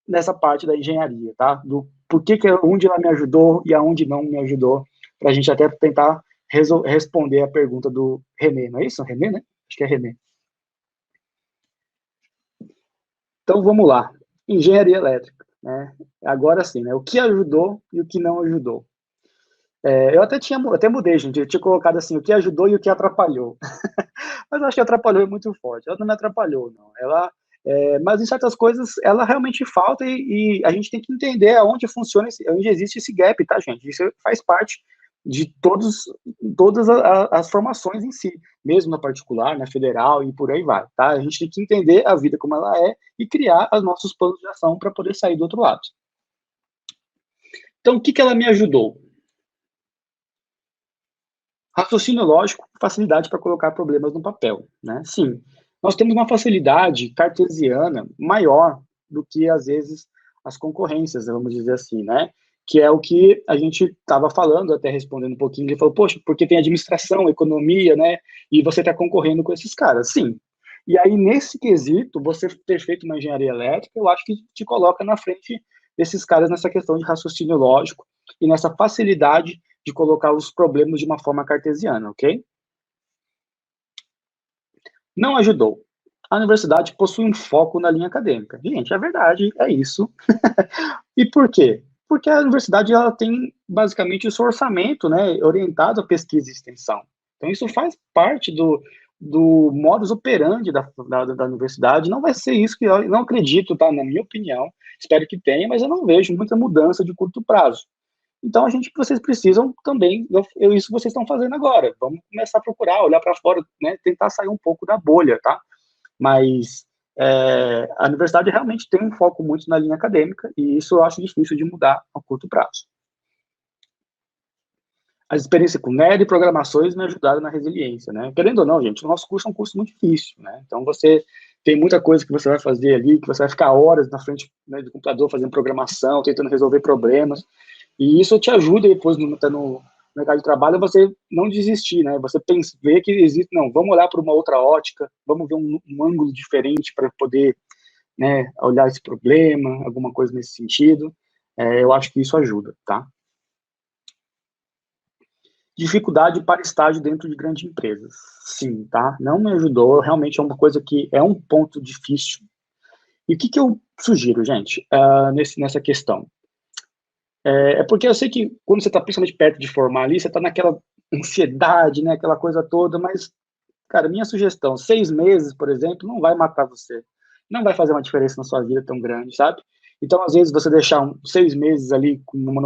nessa parte da engenharia, tá? Do porquê onde ela me ajudou e aonde não me ajudou, para a gente até tentar responder a pergunta do René, não é isso? René, né? Acho que é René. Então vamos lá. Engenharia elétrica, né? Agora sim, né? O que ajudou e o que não ajudou. Eu até mudei, gente. Eu tinha colocado assim, o que ajudou e o que atrapalhou. Mas eu acho que atrapalhou é muito forte. Ela não me atrapalhou, não. Mas em certas coisas, ela realmente falta e a gente tem que entender aonde funciona, onde existe esse gap, tá, gente? Isso faz parte de todas as formações em si, mesmo na particular, na federal e por aí vai, tá? A gente tem que entender a vida como ela é e criar os nossos planos de ação para poder sair do outro lado. Então, o que ela me ajudou? Raciocínio lógico, facilidade para colocar problemas no papel, né? Sim, nós temos uma facilidade cartesiana maior do que, às vezes, as concorrências, vamos dizer assim, né? Que é o que a gente estava falando, até respondendo um pouquinho, ele falou, poxa, porque tem administração, economia, né? E você está concorrendo com esses caras. Sim. E aí, nesse quesito, você ter feito uma engenharia elétrica, eu acho que te coloca na frente desses caras nessa questão de raciocínio lógico e nessa facilidade de colocar os problemas de uma forma cartesiana, ok? Não ajudou. A universidade possui um foco na linha acadêmica. Gente, é verdade, é isso. E por quê? Porque a universidade ela tem basicamente o seu orçamento, né, orientado à pesquisa e extensão. Então isso faz parte do modus operandi da universidade. Não vai ser isso que eu não acredito, tá? Na minha opinião, espero que tenha, mas eu não vejo muita mudança de curto prazo. Então, vocês precisam também, isso que vocês estão fazendo agora. Vamos começar a procurar, olhar para fora, né, tentar sair um pouco da bolha, tá? Mas a universidade realmente tem um foco muito na linha acadêmica e isso eu acho difícil de mudar a curto prazo. As experiências com NED e programações me ajudaram na resiliência, né? Querendo ou não, gente, o nosso curso é um curso muito difícil, né? Então, você tem muita coisa que você vai fazer ali, que você vai ficar horas na frente, né, do computador fazendo programação, tentando resolver problemas. E isso te ajuda depois no mercado de trabalho você não desistir, né? Você pensa, ver que existe, não, vamos olhar para uma outra ótica, vamos ver um ângulo diferente para poder, né, olhar esse problema, alguma coisa nesse sentido. Eu acho que isso ajuda, tá? Dificuldade para estágio dentro de grandes empresas. Sim, tá? Não me ajudou, realmente é uma coisa que é um ponto difícil. E o que eu sugiro, gente, nessa questão? Porque eu sei que quando você está principalmente perto de formar ali, você está naquela ansiedade, né, aquela coisa toda, mas, cara, minha sugestão, 6 meses, por exemplo, não vai matar você. Não vai fazer uma diferença na sua vida tão grande, sabe? Então, às vezes, você deixar 6 meses ali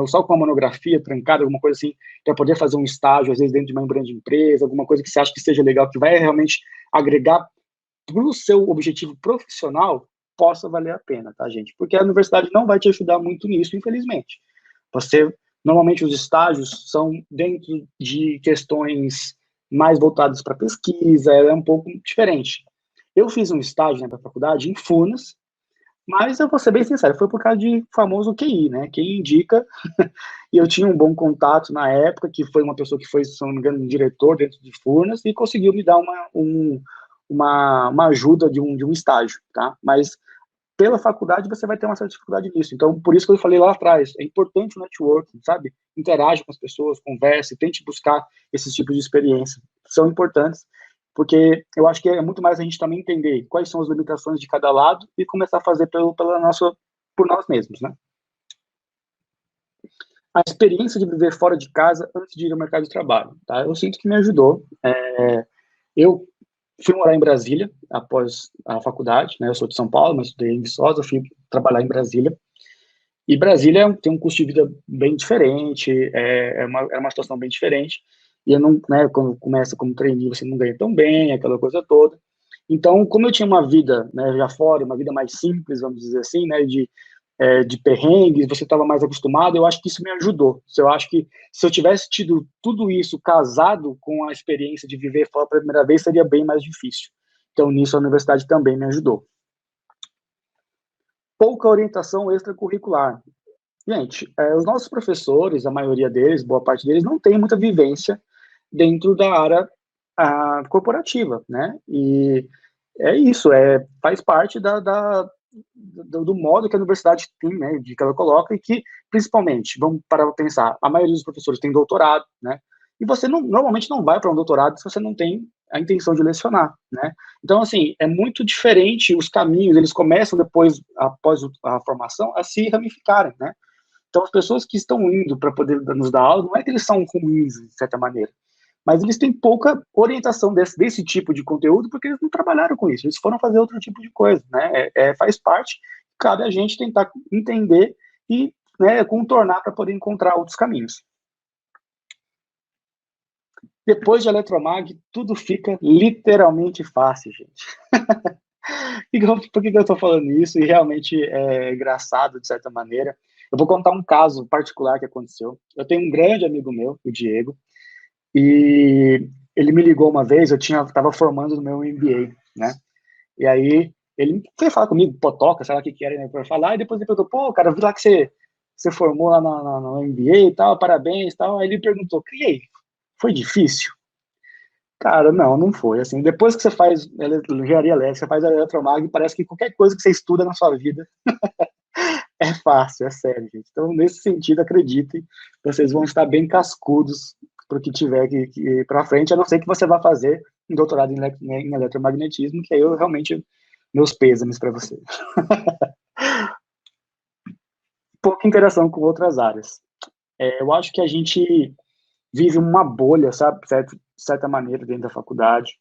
só com uma monografia trancada, alguma coisa assim, para poder fazer um estágio, às vezes, dentro de uma grande empresa, alguma coisa que você acha que seja legal, que vai realmente agregar para o seu objetivo profissional, possa valer a pena, tá, gente? Porque a universidade não vai te ajudar muito nisso, infelizmente. Normalmente os estágios são dentro de questões mais voltadas para pesquisa, é um pouco diferente. Eu fiz um estágio na faculdade em Furnas, mas eu vou ser bem sincero, foi por causa de famoso QI, né? Quem indica, e eu tinha um bom contato na época, que foi uma pessoa que foi, se não me engano, um diretor dentro de Furnas, e conseguiu me dar uma ajuda de um estágio, tá? Mas pela faculdade você vai ter uma certa dificuldade nisso. Então, por isso que eu falei lá atrás, é importante o networking, sabe? Interage com as pessoas, converse, tente buscar esses tipos de experiência. São importantes, porque eu acho que é muito mais a gente também entender quais são as limitações de cada lado e começar a fazer por nós mesmos, né? A experiência de viver fora de casa antes de ir ao mercado de trabalho, tá? Eu sinto que me ajudou. Eu fui morar em Brasília após a faculdade, né? Eu sou de São Paulo, mas estudei em Viçosa, fui trabalhar em Brasília. E Brasília tem um custo de vida bem diferente, é uma situação bem diferente. E eu não, né, quando começa como trainee, você não ganha tão bem, aquela coisa toda. Então, como eu tinha uma vida, né, já fora, uma vida mais simples, vamos dizer assim, né, de perrengues, você estava mais acostumado, eu acho que isso me ajudou. Eu acho que se eu tivesse tido tudo isso casado com a experiência de viver fora pela primeira vez, seria bem mais difícil. Então, nisso, a universidade também me ajudou. Pouca orientação extracurricular. Gente, os nossos professores, a maioria deles, boa parte deles, não tem muita vivência dentro da área corporativa, né? E é isso, faz parte do modo que a universidade tem, né, de que ela coloca, e que, principalmente, vamos parar para pensar, a maioria dos professores tem doutorado, né, e você normalmente não vai para um doutorado se você não tem a intenção de lecionar, né. Então, assim, é muito diferente os caminhos, eles começam depois, após a formação, a se ramificarem, né. Então, as pessoas que estão indo para poder nos dar aula, não é que eles são ruins, de certa maneira, mas eles têm pouca orientação desse tipo de conteúdo porque eles não trabalharam com isso, eles foram fazer outro tipo de coisa, né? Faz parte, cabe a gente tentar entender e, né, contornar para poder encontrar outros caminhos. Depois de Eletromag, tudo fica literalmente fácil, gente. Por que eu estou falando isso? E realmente é engraçado, de certa maneira. Eu vou contar um caso particular que aconteceu. Eu tenho um grande amigo meu, o Diego, e ele me ligou uma vez, eu estava formando no meu MBA, né? E aí ele foi falar comigo, potoca, sei lá o que era, né, para falar, e depois ele perguntou, pô, cara, eu vi lá que você formou lá no MBA e tal, parabéns e tal. Aí ele perguntou, e aí, foi difícil? Cara, não foi. Assim, depois que você faz engenharia elétrica, você faz eletromag, parece que qualquer coisa que você estuda na sua vida é fácil, é sério, gente. Então, nesse sentido, acreditem, vocês vão estar bem cascudos para o que tiver que ir para frente, a não ser que você vá fazer um doutorado em eletromagnetismo, que aí eu realmente, meus pêsames para você. Pouca interação com outras áreas. Eu acho que a gente vive uma bolha, sabe, de certa maneira, dentro da faculdade.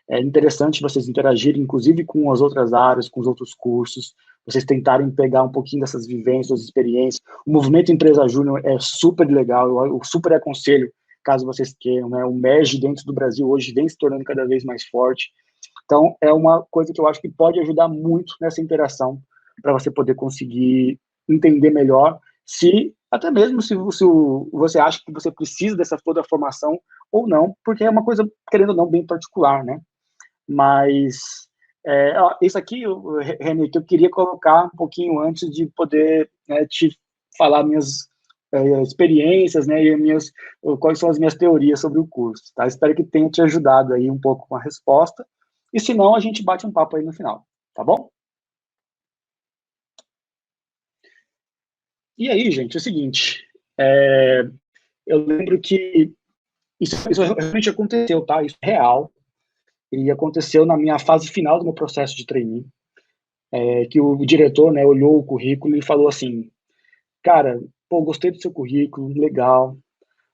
É interessante vocês interagirem, inclusive, com as outras áreas, com os outros cursos, vocês tentarem pegar um pouquinho dessas vivências, dessas experiências. O movimento Empresa Júnior é super legal, eu super aconselho, caso vocês queiram, né? O MEG dentro do Brasil hoje vem se tornando cada vez mais forte. Então, é uma coisa que eu acho que pode ajudar muito nessa interação, para você poder conseguir entender melhor, até mesmo se você acha que você precisa dessa toda formação ou não, porque é uma coisa, querendo ou não, bem particular, né? Mas isso aqui, René, que eu queria colocar um pouquinho antes de poder, né, te falar minhas experiências, né, e quais são as minhas teorias sobre o curso, tá? Espero que tenha te ajudado aí um pouco com a resposta, e se não, a gente bate um papo aí no final, tá bom? E aí, gente, é o seguinte, eu lembro que isso realmente aconteceu, tá? Isso é real, e aconteceu na minha fase final do meu processo de trainee, que o diretor, né, olhou o currículo e falou assim, cara, pô, gostei do seu currículo, legal,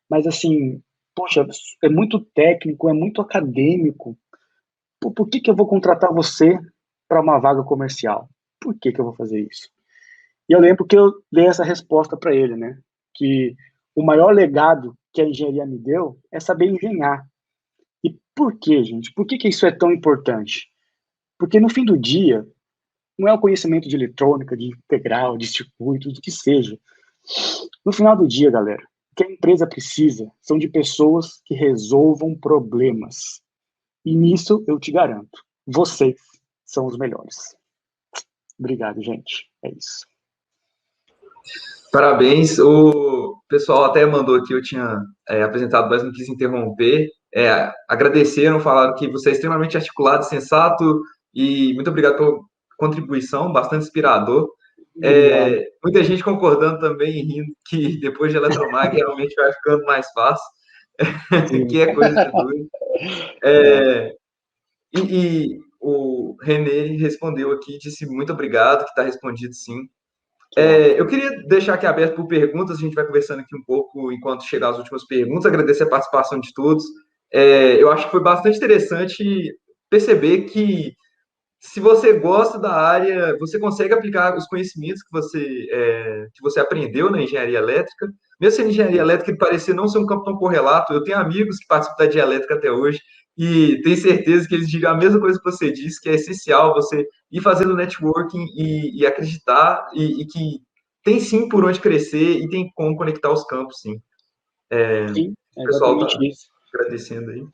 mas assim, poxa, é muito técnico, é muito acadêmico, por que eu vou contratar você para uma vaga comercial? Por que eu vou fazer isso? E eu lembro que eu dei essa resposta para ele, né, que o maior legado que a engenharia me deu é saber engenhar. E por quê, gente? Por que isso é tão importante? Porque no fim do dia, não é o conhecimento de eletrônica, de integral, de circuitos, do que seja. No final do dia, galera, o que a empresa precisa são de pessoas que resolvam problemas. E nisso eu te garanto, vocês são os melhores. Obrigado, gente. É isso. Parabéns. O pessoal até mandou aqui, eu tinha apresentado, mas não quis interromper. Agradeceram, falaram que você é extremamente articulado, sensato, e muito obrigado pela contribuição, bastante inspirador. Muita gente concordando também e rindo que depois de Eletromag realmente vai ficando mais fácil, que é coisa de doido. E o René respondeu aqui, disse muito obrigado, que está respondido sim. Eu queria deixar aqui aberto por perguntas, a gente vai conversando aqui um pouco enquanto chegar as últimas perguntas, agradecer a participação de todos. Eu acho que foi bastante interessante perceber que, se você gosta da área, você consegue aplicar os conhecimentos que você aprendeu na engenharia elétrica, mesmo sendo engenharia elétrica, que parecia não ser um campo tão correlato. Eu tenho amigos que participam da dialética até hoje, e tenho certeza que eles digam a mesma coisa que você disse, que é essencial você ir fazendo networking e acreditar, e que tem sim por onde crescer e tem como conectar os campos, sim. Sim, é O pessoal está exatamente isso. agradecendo aí.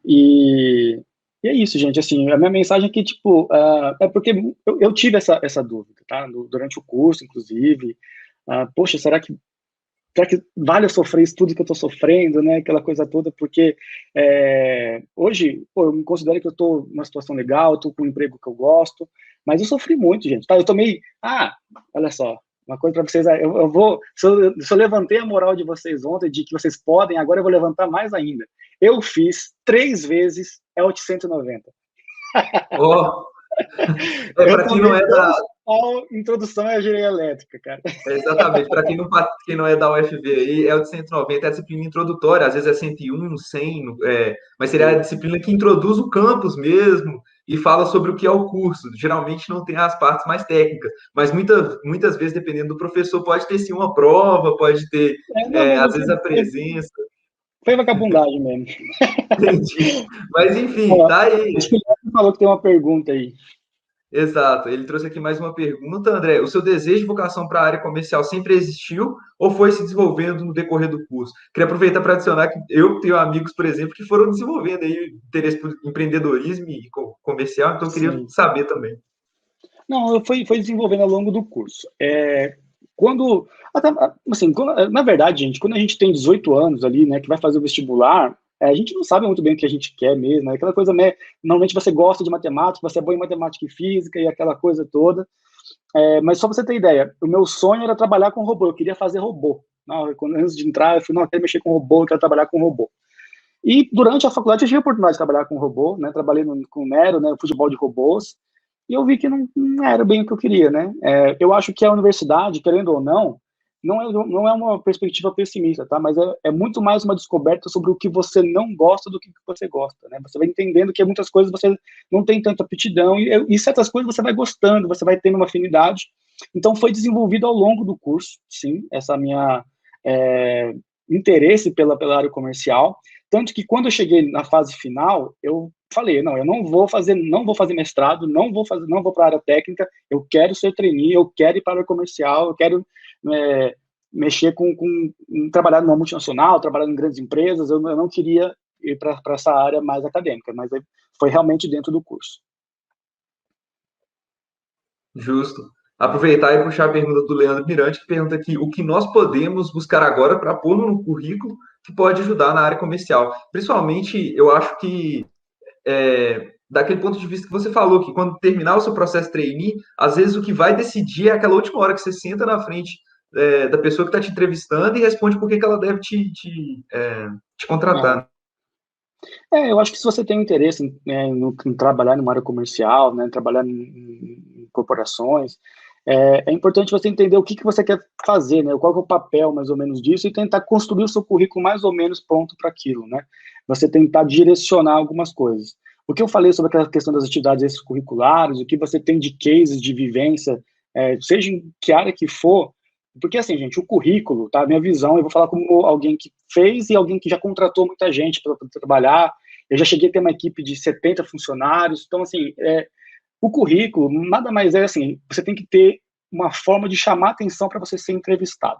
E é isso, gente. Assim, a minha mensagem é que, tipo, é porque eu tive essa dúvida, tá? Durante o curso, inclusive. Poxa, será que vale eu sofrer isso tudo que eu estou sofrendo, né? Aquela coisa toda, porque hoje, pô, eu me considero que eu estou numa situação legal, estou com um emprego que eu gosto, mas eu sofri muito, gente, tá? Eu tomei, olha só, uma coisa para vocês, se eu levantei a moral de vocês ontem, de que vocês podem, agora eu vou levantar mais ainda. Eu fiz 3 vezes ELT 190. Oh, para quem não é da... principal introdução é a engenharia elétrica, cara. Exatamente. Para quem não é da UFV aí, é o de 190, é a disciplina introdutória, às vezes é 101, 100, mas seria a disciplina que introduz o campus mesmo e fala sobre o que é o curso. Geralmente não tem as partes mais técnicas, mas muitas vezes, dependendo do professor, pode ter sim uma prova, pode ter, Não, mas às vezes, a presença. foi vagabundagem mesmo. Entendi. Mas, enfim, Ó, tá aí. acho que ele falou que tem uma pergunta aí. Exato. Ele trouxe aqui mais uma pergunta, André. O seu desejo de vocação para a área comercial sempre existiu ou foi se desenvolvendo no decorrer do curso? Queria aproveitar para adicionar que eu tenho amigos, por exemplo, que foram desenvolvendo aí interesse por empreendedorismo e comercial, então eu queria Sim. saber também. Não, foi desenvolvendo ao longo do curso. Quando, até, assim, na verdade, gente, quando a gente tem 18 anos ali, né, que vai fazer o vestibular, a gente não sabe muito bem o que a gente quer mesmo, né? Aquela coisa, né, normalmente você gosta de matemática, você é bom em matemática e física e aquela coisa toda. Mas só para você ter ideia, o meu sonho era trabalhar com robô, eu queria fazer robô. Não, antes de entrar, eu falei, não, eu quero mexer com robô, eu quero trabalhar com robô. E durante a faculdade eu tive a oportunidade de trabalhar com robô, né? Trabalhei com o Nero, né? Futebol de robôs, e eu vi que não era bem o que eu queria, né? Eu acho que a universidade, querendo ou não é uma perspectiva pessimista, tá? Mas é muito mais uma descoberta sobre o que você não gosta do que você gosta, né? Você vai entendendo que muitas coisas você não tem tanta aptidão e certas coisas você vai gostando, você vai tendo uma afinidade. Então foi desenvolvido ao longo do curso, sim, essa minha interesse pela área comercial. Tanto que quando eu cheguei na fase final, eu falei, não, eu não vou fazer mestrado, não vou para a área técnica, eu quero ser trainee, eu quero ir para a área comercial, eu quero mexer trabalhar numa multinacional, trabalhar em grandes empresas, eu não queria ir para essa área mais acadêmica, mas foi realmente dentro do curso. Justo. Aproveitar e puxar a pergunta do Leandro Mirante, que pergunta aqui o que nós podemos buscar agora para pôr no currículo que pode ajudar na área comercial. Principalmente, eu acho que daquele ponto de vista que você falou, que quando terminar o seu processo trainee, às vezes o que vai decidir é aquela última hora que você senta na frente da pessoa que está te entrevistando e responde por que ela deve te contratar. Eu acho que se você tem interesse em trabalhar numa área comercial, né, trabalhar em corporações, é importante você entender o que você quer fazer, né, qual é o papel mais ou menos disso e tentar construir o seu currículo mais ou menos pronto para aquilo, né? Você tentar direcionar algumas coisas. O que eu falei sobre aquela questão das atividades extracurriculares, o que você tem de cases de vivência, seja em que área que for, porque assim, gente, o currículo, tá? A minha visão, eu vou falar como alguém que fez e alguém que já contratou muita gente para trabalhar. Eu já cheguei a ter uma equipe de 70 funcionários. Então, assim, o currículo nada mais é assim, você tem que ter uma forma de chamar atenção para você ser entrevistado,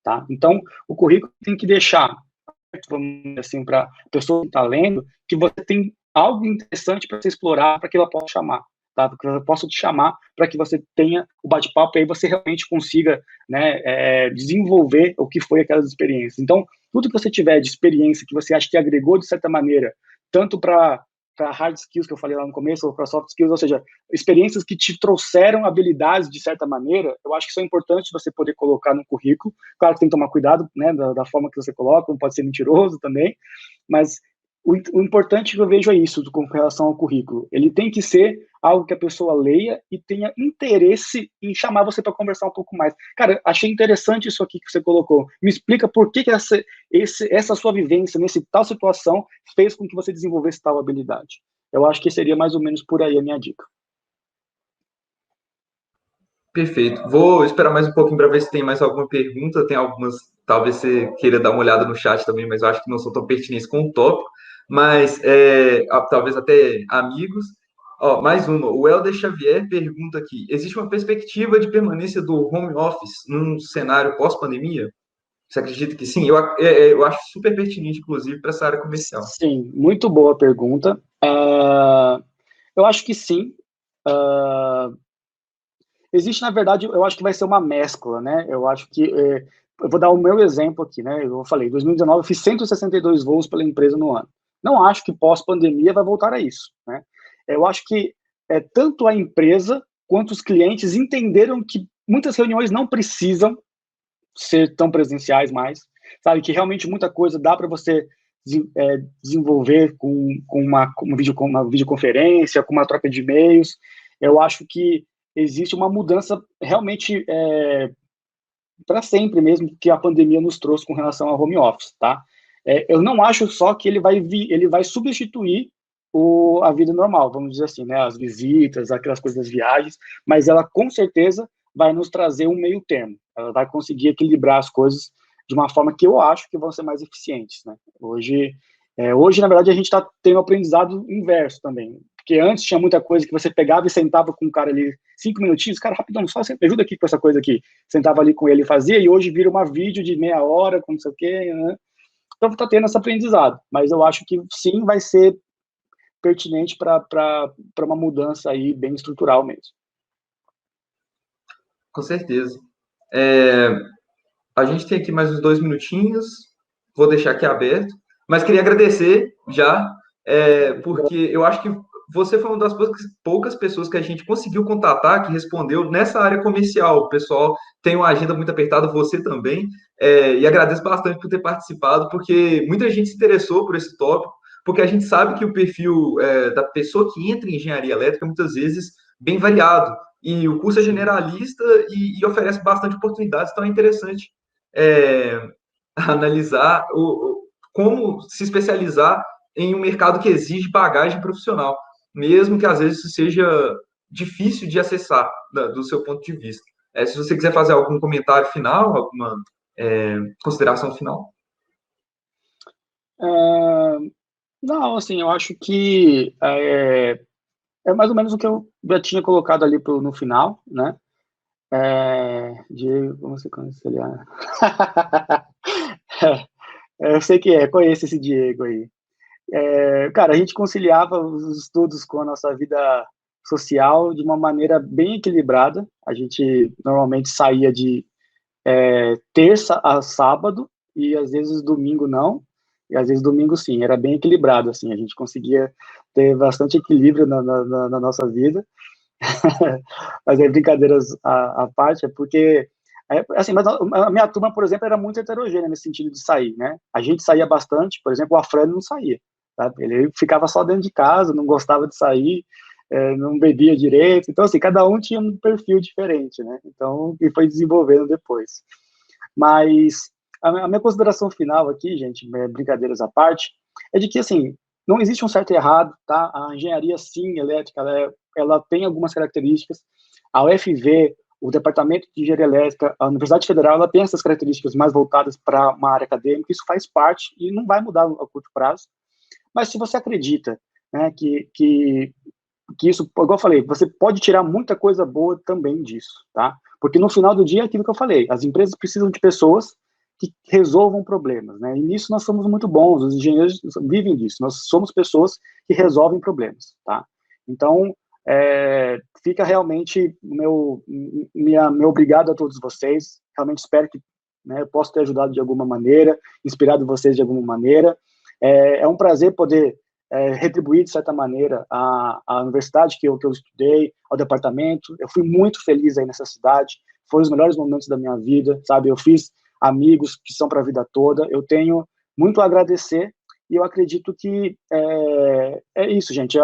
tá? Então, o currículo tem que deixar, vamos dizer assim, para a pessoa que está lendo, que você tem algo interessante para você explorar, para que ela possa chamar, tá? Porque eu posso te chamar para que você tenha o bate-papo e aí você realmente consiga, né, desenvolver o que foi aquelas experiências. Então, tudo que você tiver de experiência que você acha que agregou de certa maneira, tanto para hard skills que eu falei lá no começo, ou para soft skills, ou seja, experiências que te trouxeram habilidades de certa maneira, eu acho que isso é importante você poder colocar no currículo. Claro que tem que tomar cuidado, né, da forma que você coloca, não pode ser mentiroso também, mas o importante que eu vejo é isso com relação ao currículo. Ele tem que ser algo que a pessoa leia e tenha interesse em chamar você para conversar um pouco mais. Cara, achei interessante isso aqui que você colocou. Me explica por que essa sua vivência nessa tal situação fez com que você desenvolvesse tal habilidade. Eu acho que seria mais ou menos por aí a minha dica. Perfeito. Vou esperar mais um pouquinho para ver se tem mais alguma pergunta. Tem algumas, talvez você queira dar uma olhada no chat também, mas eu acho que não são tão pertinentes com o tópico. Mas talvez até amigos. Ó, mais uma. O Helder Xavier pergunta aqui: existe uma perspectiva de permanência do home office num cenário pós-pandemia? Você acredita que sim? Eu acho super pertinente, inclusive, para essa área comercial. Sim, muito boa pergunta. Eu acho que sim. Existe, na verdade, eu acho que vai ser uma mescla, né? Eu acho que eu vou dar o meu exemplo aqui, né? Eu falei, em 2019 eu fiz 162 voos pela empresa no ano. Não acho que pós-pandemia vai voltar a isso, né? Eu acho que tanto a empresa quanto os clientes entenderam que muitas reuniões não precisam ser tão presenciais mais, sabe? Que realmente muita coisa dá para você desenvolver com uma videoconferência, com uma troca de e-mails. Eu acho que existe uma mudança realmente para sempre mesmo que a pandemia nos trouxe com relação ao home office, tá? Eu não acho só que ele vai substituir a vida normal, vamos dizer assim, né? As visitas, aquelas coisas das viagens, mas ela com certeza vai nos trazer um meio termo. Ela vai conseguir equilibrar as coisas de uma forma que eu acho que vão ser mais eficientes, né? Hoje, na verdade, a gente está tendo um aprendizado inverso também. Porque antes tinha muita coisa que você pegava e sentava com o cara ali 5 minutinhos, cara, rapidão, só me ajuda aqui com essa coisa aqui. Sentava ali com ele e fazia, e hoje vira uma vídeo de meia hora, com não sei o quê, né? Então está tendo esse aprendizado. Mas eu acho que sim vai ser pertinente para uma mudança aí bem estrutural mesmo. Com certeza. A gente tem aqui mais uns 2 minutinhos, vou deixar aqui aberto, mas queria agradecer já, porque eu acho que você foi uma das poucas pessoas que a gente conseguiu contatar, que respondeu nessa área comercial. O pessoal tem uma agenda muito apertada, você também, e agradeço bastante por ter participado, porque muita gente se interessou por esse tópico, porque a gente sabe que o perfil da pessoa que entra em engenharia elétrica, muitas vezes, bem variado, e o curso é generalista e oferece bastante oportunidades, então é interessante é, analisar como se especializar em um mercado que exige bagagem profissional, mesmo que às vezes isso seja difícil de acessar do seu ponto de vista. Se você quiser fazer algum comentário final, alguma consideração final. Não, assim, eu acho que é mais ou menos o que eu já tinha colocado ali no final, né? Diego, como você conhece ele? Eu sei que conheço esse Diego aí. Cara, a gente conciliava os estudos com a nossa vida social de uma maneira bem equilibrada. A gente normalmente saía de terça a sábado e às vezes domingo não, e às vezes domingo sim. Era bem equilibrado, assim. A gente conseguia ter bastante equilíbrio na nossa vida. Mas aí, brincadeiras à parte, é porque assim, mas a minha turma, por exemplo, era muito heterogênea nesse sentido de sair, né? A gente saía bastante, por exemplo, o Afrânio não saía, tá? Ele ficava só dentro de casa, não gostava de sair, não bebia direito, então assim, cada um tinha um perfil diferente, né? Então, e foi desenvolvendo depois. Mas a minha consideração final aqui, gente, brincadeiras à parte, é de que, assim, não existe um certo e errado, tá? A engenharia, sim, elétrica, ela tem algumas características. A UFV, o Departamento de Engenharia Elétrica, a Universidade Federal, ela tem essas características mais voltadas para uma área acadêmica, isso faz parte e não vai mudar a curto prazo. Mas se você acredita, né, que isso, igual eu falei, você pode tirar muita coisa boa também disso, tá? Porque no final do dia é aquilo que eu falei, as empresas precisam de pessoas que resolvam problemas, né? E nisso nós somos muito bons, os engenheiros vivem disso, nós somos pessoas que resolvem problemas, tá? Então, fica realmente meu obrigado a todos vocês, realmente espero que, né, eu possa ter ajudado de alguma maneira, inspirado vocês de alguma maneira. É um prazer poder retribuir, de certa maneira, a universidade que eu estudei, ao departamento. Eu fui muito feliz aí nessa cidade, foi os melhores momentos da minha vida, sabe? Eu fiz amigos que são para a vida toda, eu tenho muito a agradecer e eu acredito que é isso, gente.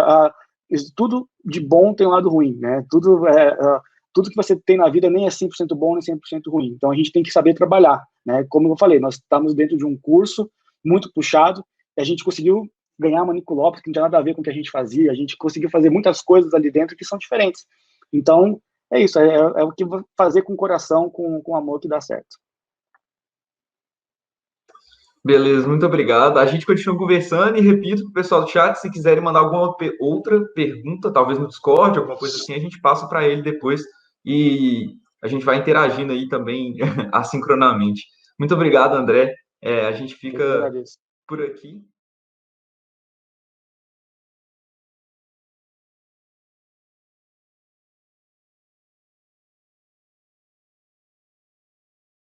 Tudo de bom tem um lado ruim, né? Tudo que você tem na vida nem é 100% bom nem 100% ruim. Então a gente tem que saber trabalhar, né? Como eu falei, nós estamos dentro de um curso muito puxado e a gente conseguiu ganhar uma Nico Lopes que não tem nada a ver com o que a gente fazia, a gente conseguiu fazer muitas coisas ali dentro que são diferentes. Então, é isso, é o que fazer com o coração, com amor que dá certo. Beleza, muito obrigado. A gente continua conversando e repito para o pessoal do chat, se quiserem mandar alguma outra pergunta, talvez no Discord, alguma coisa assim, a gente passa para ele depois e a gente vai interagindo aí também assincronamente. Muito obrigado, André. A gente fica por aqui.